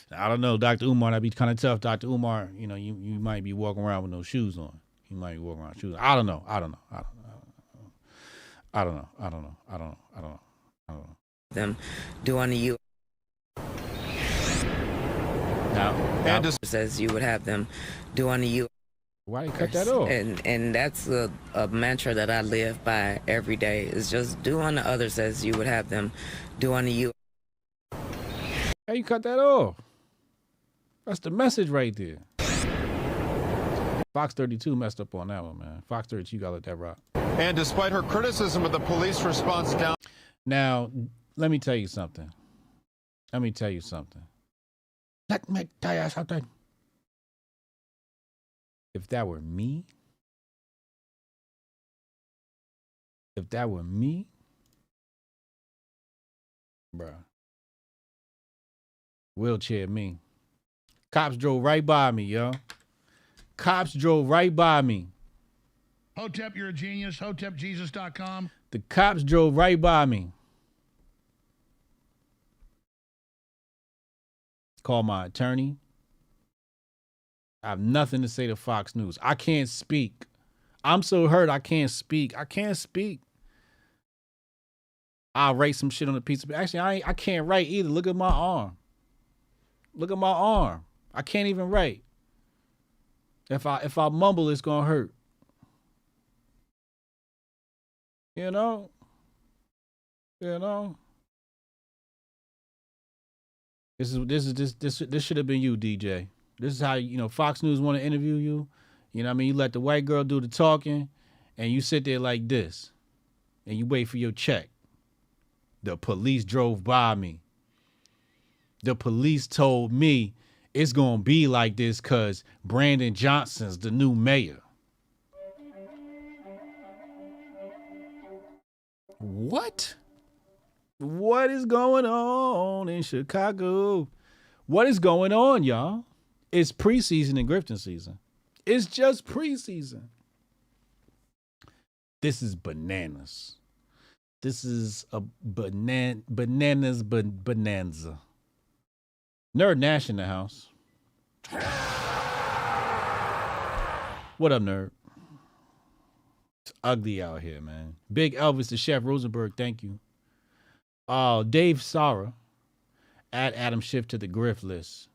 I don't know, Dr. Umar, that'd be kind of tough. Dr. Umar, you know, you might be walking around with no shoes on. You might be walking around with shoes. I don't know. Them doing the U. Now says you would have them doing the U. Why you cut that off? And that's a mantra that I live by every day. Is just do unto others as you would have them do unto you. How you cut that off? That's the message right there. Fox 32 messed up on that one, man. Fox 32 gotta let that rock. And despite her criticism of the police response down. Now, let me tell you something. Let me tell you something. If that were me, bruh, wheelchair me. Cops drove right by me, yo. Cops drove right by me. Hotep, you're a genius. HotepJesus.com. The cops drove right by me. Call my attorney. I have nothing to say to Fox News. I can't speak. I'm so hurt I can't speak. I'll write some shit on a piece of paper. Actually, I can't write either. Look at my arm. I can't even write. If I mumble, it's gonna hurt. You know? This should have been you, DJ. This is how, you know, Fox News want to interview you. You know what I mean? You let the white girl do the talking, and you sit there like this, and you wait for your check. The police drove by me. The police told me it's going to be like this because Brandon Johnson's the new mayor. What? What is going on in Chicago? What is going on, y'all? It's preseason and grifting season. It's just preseason. This is bananas. This is a bonanza. Nerd Nash in the house. What up, nerd? It's ugly out here, man. Big Elvis the Chef Rosenberg, thank you. Dave Sara, add Adam Schiff to the grift list.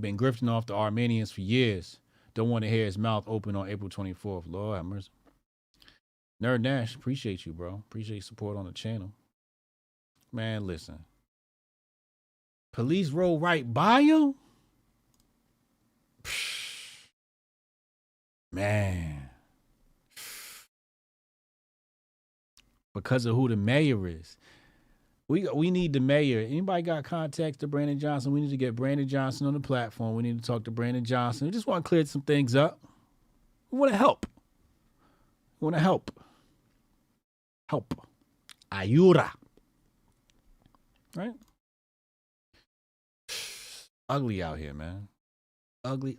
Been grifting off the Armenians for years. Don't want to hear his mouth open on April 24th. Lord have mercy. Nerd Nash, appreciate you, bro. Appreciate your support on the channel. Man, listen. Police roll right by you? Man. Because of who the mayor is. We need the mayor. Anybody got contacts to Brandon Johnson? We need to get Brandon Johnson on the platform. We need to talk to Brandon Johnson. We just want to clear some things up. We want to help. Help. Ayura. Right? Ugly out here, man. Ugly.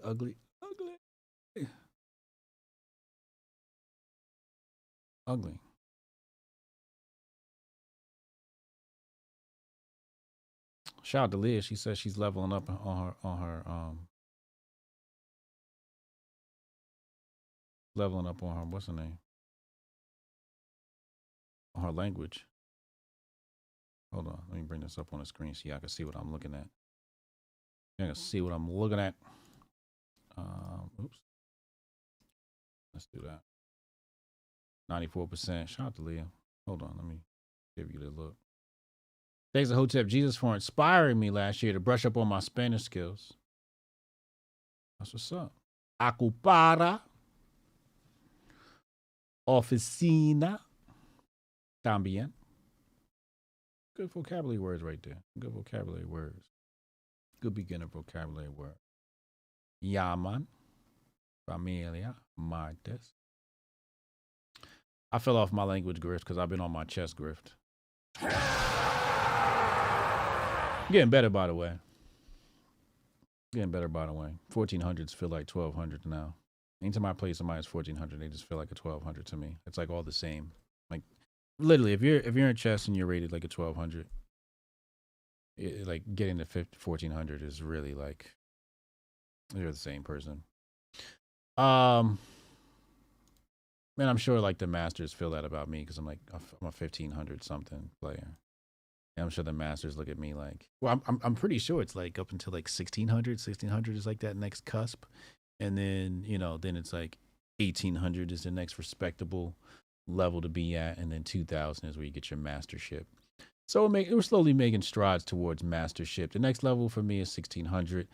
Shout out to Leah. She says she's leveling up on her what's her name? On her language. Hold on, let me bring this up on the screen so y'all can see what I'm looking at. Y'all can see what I'm looking at. Oops. Let's do that. 94%. Shout out to Leah. Hold on, let me give you the look. Thanks to Hotep Jesus for inspiring me last year to brush up on my Spanish skills. That's what's up. Ocupara. Oficina. También. Good vocabulary words right there. Good vocabulary words. Good beginner vocabulary word. Yaman. Familia. Martes. I fell off my language grift because I've been on my chess grift. Getting better, by the way. Getting better, by the way. 1400s feel like 1200 now. Anytime I play somebody's 1400, they just feel like a 1200 to me. It's like all the same. Like literally, if you're in chess and you're rated like a 1200, like getting to 1400 is really like you're the same person. And I'm sure like the masters feel that about me because I'm a 1500 something player. And I'm sure the masters look at me like, well, I'm pretty sure it's like up until like 1600 is like that next cusp. And then, then it's like 1800 is the next respectable level to be at. And then 2000 is where you get your mastership. So we're slowly making strides towards mastership. The next level for me is 1600.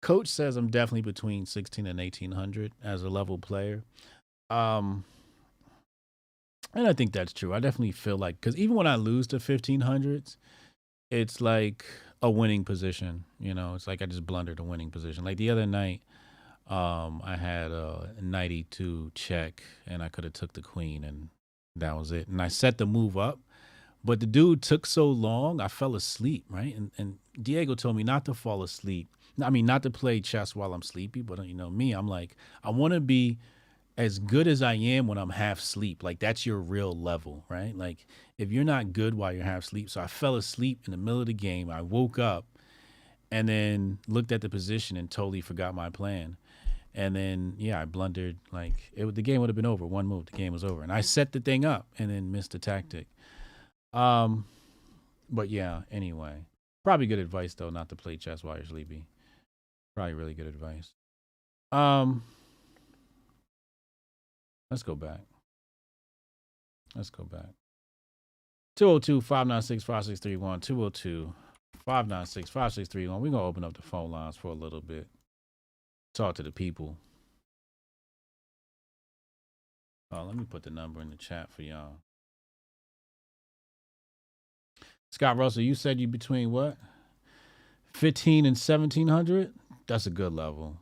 Coach says I'm definitely between 16 and 1800 as a level player. And I think that's true. I definitely feel like, because even when I lose to 1500s, it's like a winning position. It's like I just blundered a winning position. Like the other night, I had a knight e2 check, and I could have took the queen, and that was it. And I set the move up, but the dude took so long, I fell asleep, right? And Diego told me not to fall asleep. I mean, not to play chess while I'm sleepy, but me, I'm like, I want to be as good as I am when I'm half asleep. Like that's your real level, right? Like if you're not good while you're half asleep. So I fell asleep in the middle of the game. I woke up and then looked at the position and totally forgot my plan. And then, I blundered. Like the game would have been over. One move, the game was over. And I set the thing up and then missed the tactic. But yeah, anyway, probably good advice though, not to play chess while you're sleepy. Probably really good advice. Let's go back. 202-596-5631. 202-596-5631. We're going to open up the phone lines for a little bit. Talk to the people. Let me put the number in the chat for y'all. Scott Russell, you said you between what? 15 and 1700? That's a good level.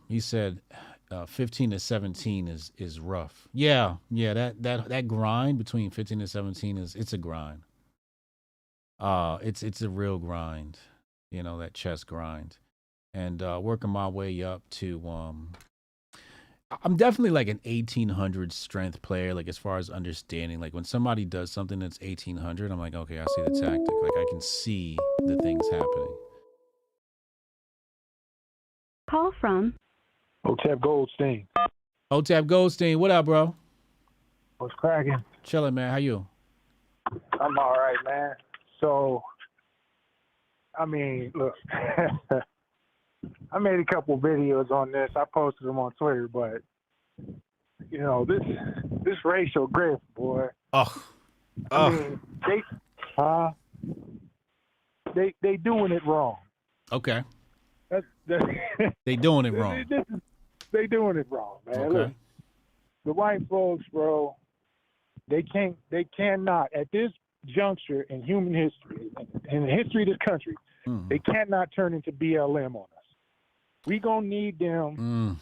He said 15 to 17 is rough. Yeah, that grind between 15 and 17 it's a grind. It's a real grind, that chess grind. And working my way up to I'm definitely like an 1800 strength player, like as far as understanding. Like when somebody does something that's 1800, I'm like, okay, I see the tactic. Like I can see the things happening. Call from Hotep Goldstein. Hotep Goldstein, what up, bro? What's cracking? Chilling, man. How you? I'm all right, man. So, I mean, look, I made a couple videos on this. I posted them on Twitter, but this racial grift, boy. I mean, they doing it wrong. Okay. That's they doing it wrong. They doing it wrong, man. Okay. Look, the white folks, bro, they cannot at this juncture in human history, in the history of this country, they cannot turn into BLM on us. We gonna need them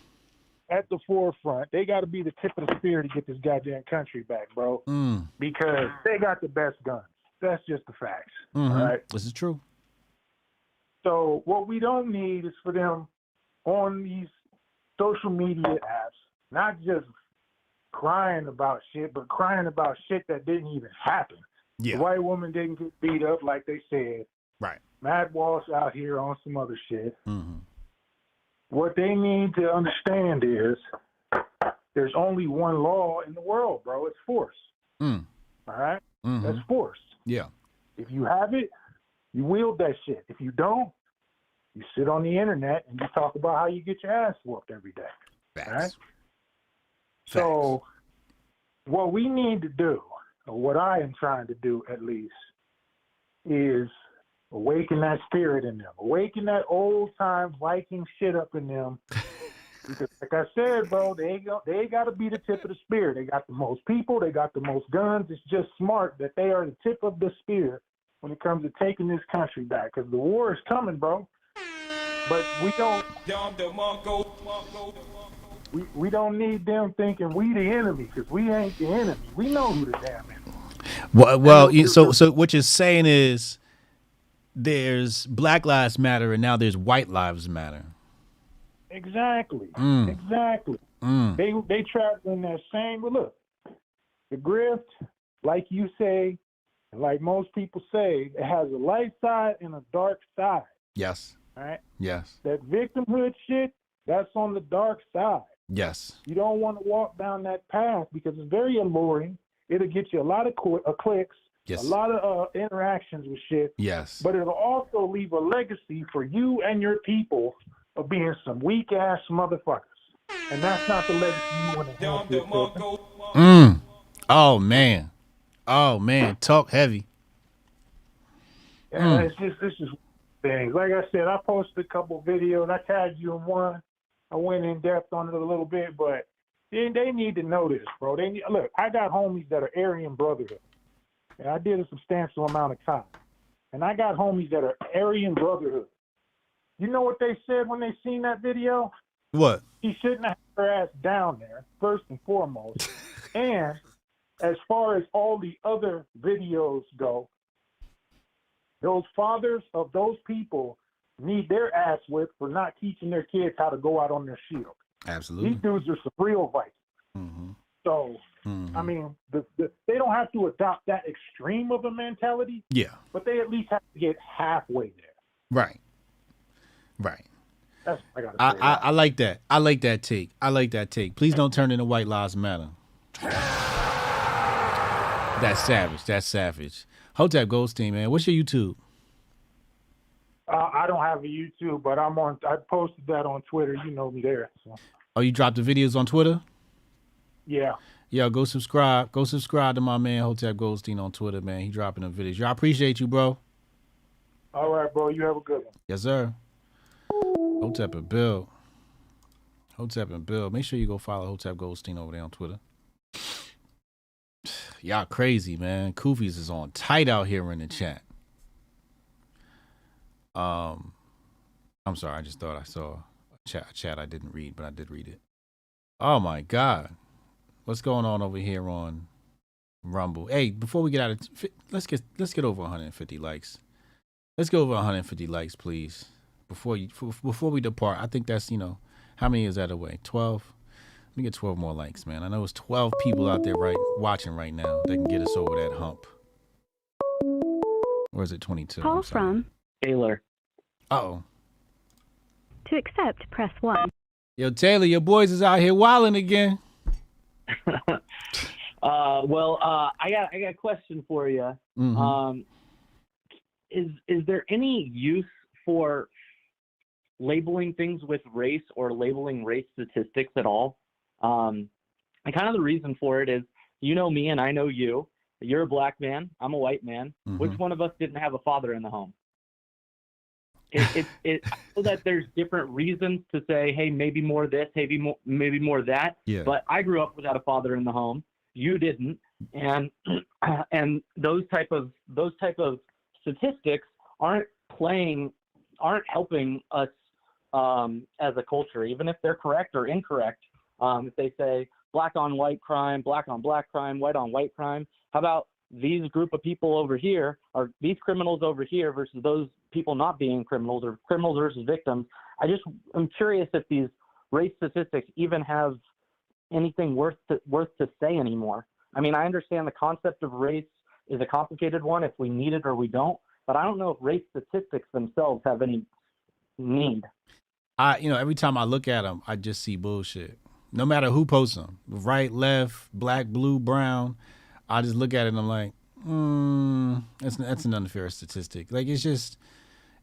at the forefront. They got to be the tip of the spear to get this goddamn country back, bro. Because they got the best guns. That's just the facts. All right. This is true. So what we don't need is for them on these social media apps, not just crying about shit, but crying about shit that didn't even happen. Yeah. The white woman didn't get beat up like they said. Right. Matt Walsh out here on some other shit. What they need to understand is there's only one law in the world, bro. It's force. All right? That's force. Yeah. If you have it, you wield that shit. If you don't, you sit on the internet and you talk about how you get your ass whooped every day. Facts. Right? So what we need to do, or what I am trying to do at least, is awaken that spirit in them. Awaken that old-time Viking shit up in them. Because like I said, bro, they got to be the tip of the spear. They got the most people. They got the most guns. It's just smart that they are the tip of the spear when it comes to taking this country back. Because the war is coming, bro. But we don't... We don't need them thinking we the enemy, because we ain't the enemy. We know who the damn enemy. Well, so what you're saying is there's Black Lives Matter and now there's White Lives Matter. Exactly. Mm. Exactly. Mm. They travel in that same. But look, the grift, like you say, and like most people say, it has a light side and a dark side. Yes. Right. Yes. That victimhood shit, that's on the dark side. Yes. You don't want to walk down that path because it's very alluring. It'll get you a lot of clicks, Yes. a lot of interactions with shit. Yes. But it'll also leave a legacy for you and your people of being some weak ass motherfuckers. And that's not the legacy you want to have. Mm. Oh man. Oh man. Talk heavy. Yeah, it's just things. Like I said, I posted a couple videos. I tagged you in one. I went in depth on it a little bit, but they need to know this, bro. Look, I got homies that are Aryan Brotherhood, and I did a substantial amount of time. And I got homies that are Aryan Brotherhood. You know what they said when they seen that video? What? He shouldn't have her ass down there, first and foremost. And as far as all the other videos go, those fathers of those people need their ass whipped for not teaching their kids how to go out on their shield. Absolutely. These dudes are some real Vikings. Mm-hmm. So, I mean, they don't have to adopt that extreme of a mentality. Yeah. But they at least have to get halfway there. Right. Right. That's what I gotta say. I like that. I like that take. I like that take. Please don't turn into White Lives Matter. That's savage. That's savage. Hotep Goldstein, man. What's your YouTube? I don't have a YouTube, but I posted that on Twitter. You know me there. So. Oh, you dropped the videos on Twitter? Yeah. Yo, go subscribe. Go subscribe to my man Hotep Goldstein on Twitter, man. He dropping the videos. Yo, I appreciate you, bro. All right, bro. You have a good one. Yes, sir. Hotep and Bill. Hotep and Bill. Make sure you go follow Hotep Goldstein over there on Twitter. Y'all crazy, man. Koofies is on tight out here in the chat. I'm sorry. I just thought I saw a chat I didn't read, but I did read it. Oh my God. What's going on over here on Rumble? Hey, before we get out of let's get over 150 likes. Let's go over 150 likes, please. Before we depart. I think that's, how many is that away? 12. Let me get 12 more likes, man. I know it's 12 people out there watching right now that can get us over that hump. Or is it 22? Call from Taylor. Uh-oh. To accept, press 1. Yo, Taylor, your boys is out here wilding again. I got a question for you. Mm-hmm. Is there any use for labeling things with race or labeling race statistics at all? And kind of the reason for it is, you know me and I know you. You're a black man. I'm a white man. Mm-hmm. Which one of us didn't have a father in the home? I know that there's different reasons to say, hey, maybe more this, maybe more that. Yeah. But I grew up without a father in the home. You didn't, and those type of statistics aren't helping us as a culture, even if they're correct or incorrect. If they say black on white crime, black on black crime, white on white crime, how about these group of people over here, or these criminals over here versus those people not being criminals, or criminals versus victims? I'm curious if these race statistics even have anything worth to say anymore. I mean, I understand the concept of race is a complicated one if we need it or we don't, but I don't know if race statistics themselves have any need. Every time I look at them, I just see bullshit. No matter who posts them, right, left, black, blue, brown, I just look at it and I'm like, that's an unfair statistic. Like, it's just,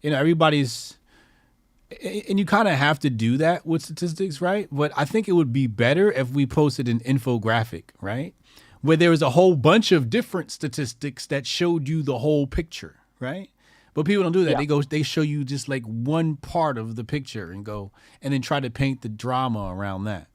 everybody's, and you kind of have to do that with statistics, right? But I think it would be better if we posted an infographic, right? Where there was a whole bunch of different statistics that showed you the whole picture, right? But people don't do that. Yeah. They show you just like one part of the picture and then try to paint the drama around that.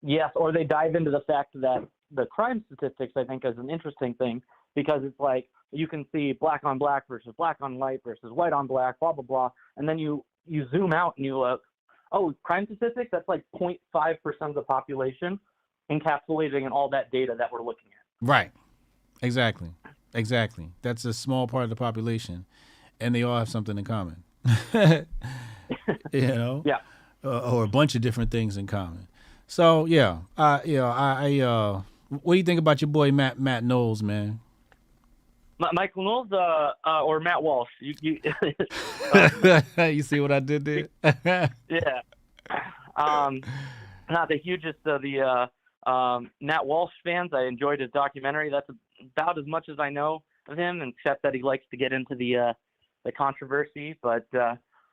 Yes, or they dive into the fact that the crime statistics, I think, is an interesting thing, because it's like you can see black on black versus black on white versus white on black, blah, blah, blah. And then you zoom out and you look, crime statistics, that's like 0.5% of the population encapsulating in all that data that we're looking at. Right. Exactly. That's a small part of the population. and they all have something in common. You know, yeah, or a bunch of different things in common. So yeah, what do you think about your boy Matt Knowles, man? Michael Knowles or Matt Walsh? You you see what I did there? Yeah. Not the hugest of the Matt Walsh fans. I enjoyed his documentary. That's about as much as I know of him, except that he likes to get into the controversy. But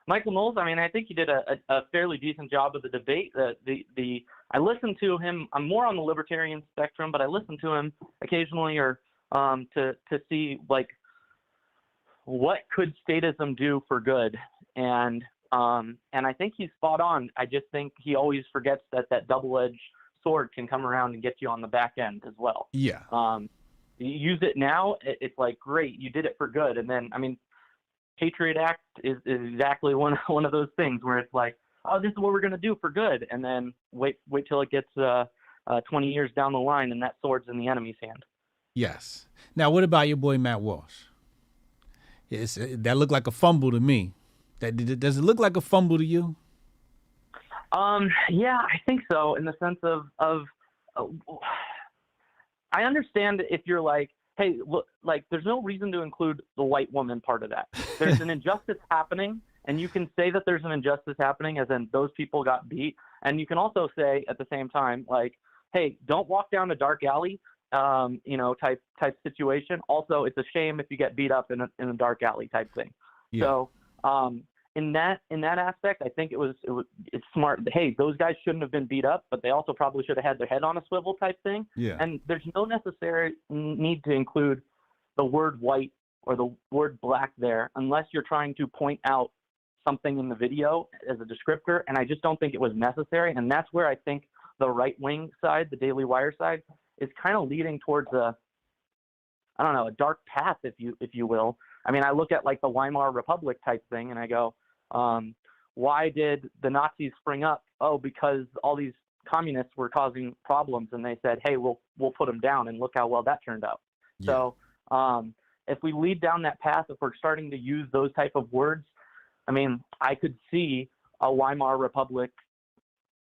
Michael Knowles, I mean, I think he did a fairly decent job of the debate. I listened to him. I'm more on the libertarian spectrum, but I listen to him occasionally, or to see like what could statism do for good, and I think he's spot on. I just think he always forgets that double-edged sword can come around and get you on the back end as well. Yeah. You use it now, it's like, great, you did it for good, and then I mean, Patriot Act is exactly one of those things where it's like, oh, this is what we're going to do for good, and then wait till it gets 20 years down the line and that sword's in the enemy's hand. Yes. Now, what about your boy Matt Walsh? That looked like a fumble to me. Does it look like a fumble to you? Yeah, I think so, in the sense of I understand if you're like, hey, look, like, there's no reason to include the white woman part of that. There's an injustice happening, and you can say that there's an injustice happening, as in those people got beat, and you can also say at the same time, like, hey, don't walk down a dark alley, type situation. Also, it's a shame if you get beat up in a dark alley type thing. Yeah. So, in that aspect, I think it's smart. Hey, those guys shouldn't have been beat up, but they also probably should have had their head on a swivel type thing. Yeah. And there's no necessary need to include the word white or the word black there unless you're trying to point out something in the video as a descriptor. And I just don't think it was necessary. And that's where I think the right wing side, the Daily Wire side, is kind of leading towards a dark path, if you will. I mean, I look at like the Weimar Republic type thing and I go, why did the Nazis spring up? Oh, because all these communists were causing problems, and they said, hey, we'll put them down, and look how well that turned out. Yeah. So if we lead down that path, if we're starting to use those type of words, I mean, I could see a Weimar Republic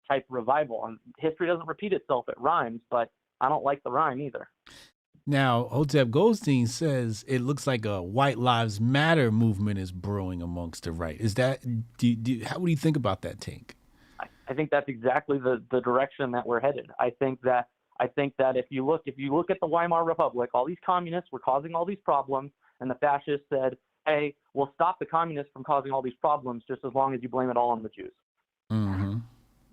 type revival. And history doesn't repeat itself, it rhymes, but I don't like the rhyme either. Now, Hotep Goldstein says it looks like a White Lives Matter movement is brewing amongst the right. Is that, how do you think about that take? I think that's exactly the direction that we're headed. I think that if you look at the Weimar Republic, all these communists were causing all these problems, and the fascists said, hey, we'll stop the communists from causing all these problems just as long as you blame it all on the Jews. Mm-hmm.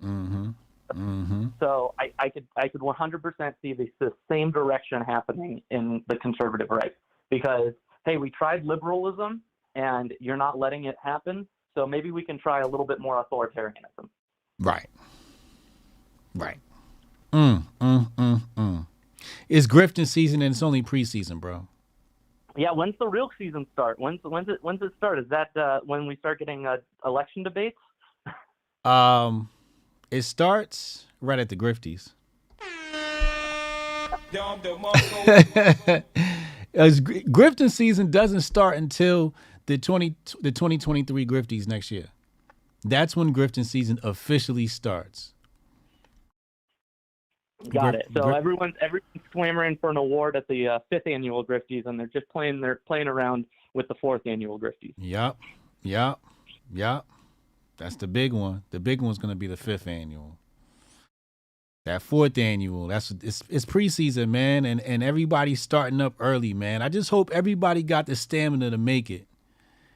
Mm-hmm. Mm-hmm. So I could 100% see the same direction happening in the conservative right, because, hey, we tried liberalism and you're not letting it happen, so maybe we can try a little bit more authoritarianism. Right. It's grifting season and it's only preseason, bro. Yeah, when's the real season start? When's it start? Is that when we start getting election debates? It starts right at the Grifties. Grifting season doesn't start until the 2023 Grifties next year. That's when grifting season officially starts. Got it. So everyone's clamoring for an award at the 5th annual Grifties, and they're just playing around with the 4th annual Grifties. Yep. That's the big one. The big one's going to be the 5th annual. That 4th annual, it's preseason, man, and everybody's starting up early, man. I just hope everybody got the stamina to make it.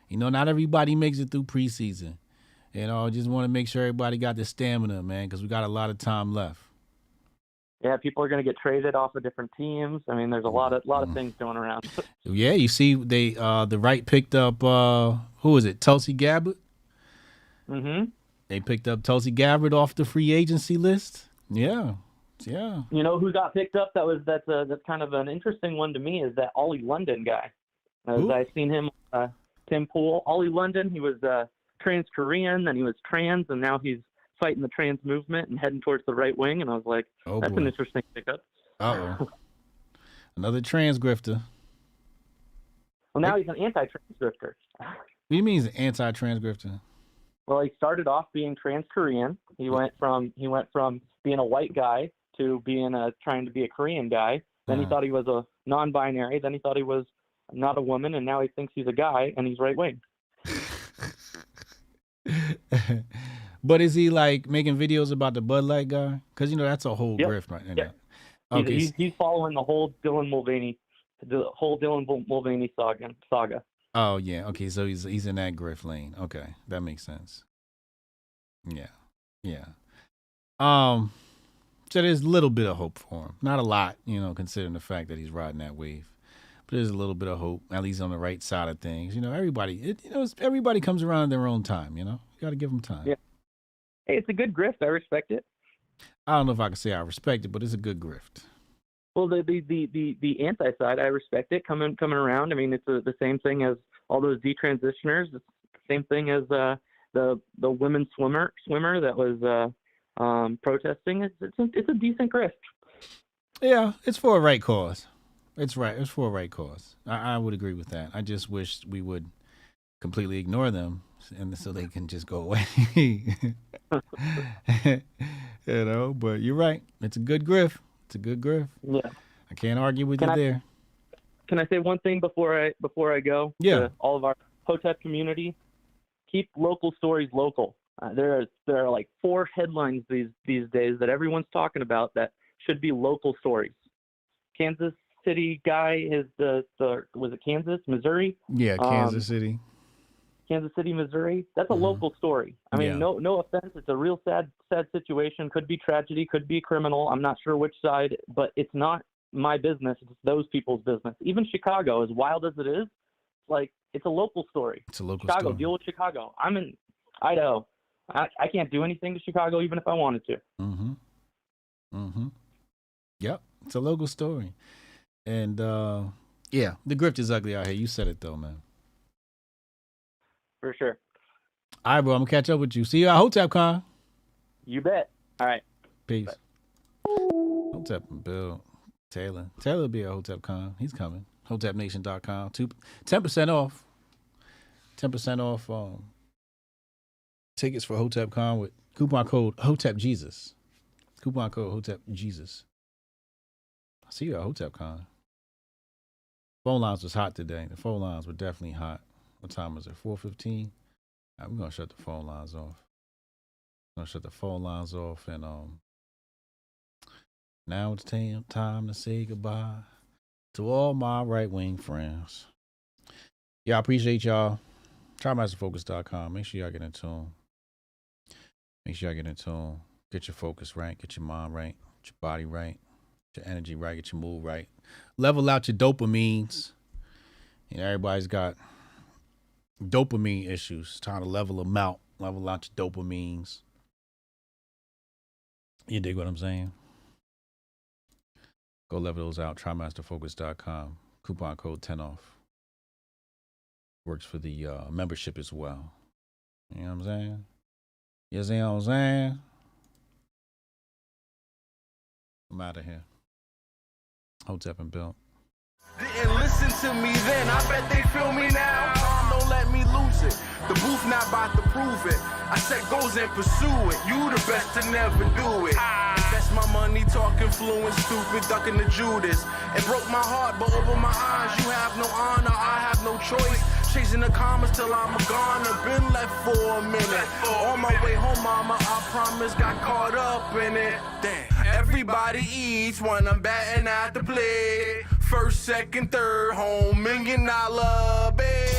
Not everybody makes it through preseason. I just want to make sure everybody got the stamina, man, because we got a lot of time left. Yeah, people are going to get traded off of different teams. I mean, there's a lot of things going around. Yeah, you see, the right picked up who is it? Tulsi Gabbard. Mm-hmm. They picked up Tulsi Gabbard off the free agency list. Yeah. You know who got picked up? That's kind of an interesting one to me. Is that Ollie London guy? I've seen him, Tim Pool. Ollie London. He was trans Korean, then he was trans, and now he's fighting the trans movement and heading towards the right wing. And I was like, that's an interesting pickup. Uh-oh. Another trans grifter. Well, now he's an anti-trans grifter. What do you mean he's an anti-trans grifter? Well, he started off being trans-Korean. He went from being a white guy to trying to be a Korean guy. Then he thought he was a non-binary. Then he thought he was not a woman, and now he thinks he's a guy, and he's right-wing. But is he like making videos about the Bud Light guy? Because that's a whole grift right now. Okay. He's following the whole Dylan Mulvaney saga. Oh yeah. Okay. So he's in that grift lane. Okay, that makes sense. Yeah. So there's a little bit of hope for him. Not a lot, considering the fact that he's riding that wave. But there's a little bit of hope, at least on the right side of things. Everybody comes around in their own time. You got to give them time. Yeah. Hey, it's a good grift. I respect it. I don't know if I can say I respect it, but it's a good grift. Well, the anti side, I respect it. Coming around. I mean, it's the same thing as all those detransitioners. It's the same thing as the women's swimmer that was protesting. It's a decent grift. Yeah, it's for a right cause. It's right. It's for a right cause. I would agree with that. I just wish we would completely ignore them, and so they can just go away. But you're right. It's a good grift. Yeah. I can't argue with you there. Can I say one thing before I go? Yeah. To all of our Hotep community, keep local stories local. There are like 4 headlines these days that everyone's talking about that should be local stories. Kansas City guy is was it Kansas, Missouri? Yeah, Kansas City. Kansas City, Missouri. That's a local story. I mean, no offense. It's a real sad situation. Could be tragedy. Could be criminal. I'm not sure which side, but it's not my business. It's those people's business. Even Chicago, as wild as it is, it's a local story. It's a local Chicago, story. deal with Chicago. I'm in Idaho. I can't do anything to Chicago even if I wanted to. Yep, it's a local story. And the grift is ugly out here. You said it though, man. For sure. All right, bro. I'm gonna catch up with you. See you at Hotep Con. You bet. All right. Peace. Hotep and Bill Taylor. Taylor will be at Hotep Con. He's coming. HotepNation.com. 10% off. 10% off tickets for Hotep Con with coupon code Hotep Jesus. Coupon code Hotep Jesus. I'll see you at Hotep Con. Phone lines was hot today. The phone lines were definitely hot. What time was it? 4:15? I'm going to shut the phone lines off. And now it's time to say goodbye to all my right-wing friends. Yeah, I appreciate y'all. TryMasterFocus.com. Make sure y'all get in tune. Get your focus right. Get your mind right. Get your body right. Get your energy right. Get your mood right. Level out your dopamines. Everybody's got dopamine issues. Time to level them out. Level out your dopamines. You dig what I'm saying? Go level those out. TryMasterFocus.com. Coupon code 10 off. Works for the membership as well. You know what I'm saying? You see what I'm saying? I'm out of here. Hotep and Bill. Didn't listen to me then, I bet they feel me now. Tom, don't let me lose it. The booth not about to prove it. I set goals and pursue it. You the best to never do it. Invest my money, talking fluent, stupid, ducking the Judas. It broke my heart, but over my eyes, you have no honor, I have no choice. Chasing the commas till I'm gone. I've been left for a minute. On my way home, mama, I promise, got caught up in it. Damn. Everybody eats when I'm batting at the plate. First, second, third, home, $1 million bet.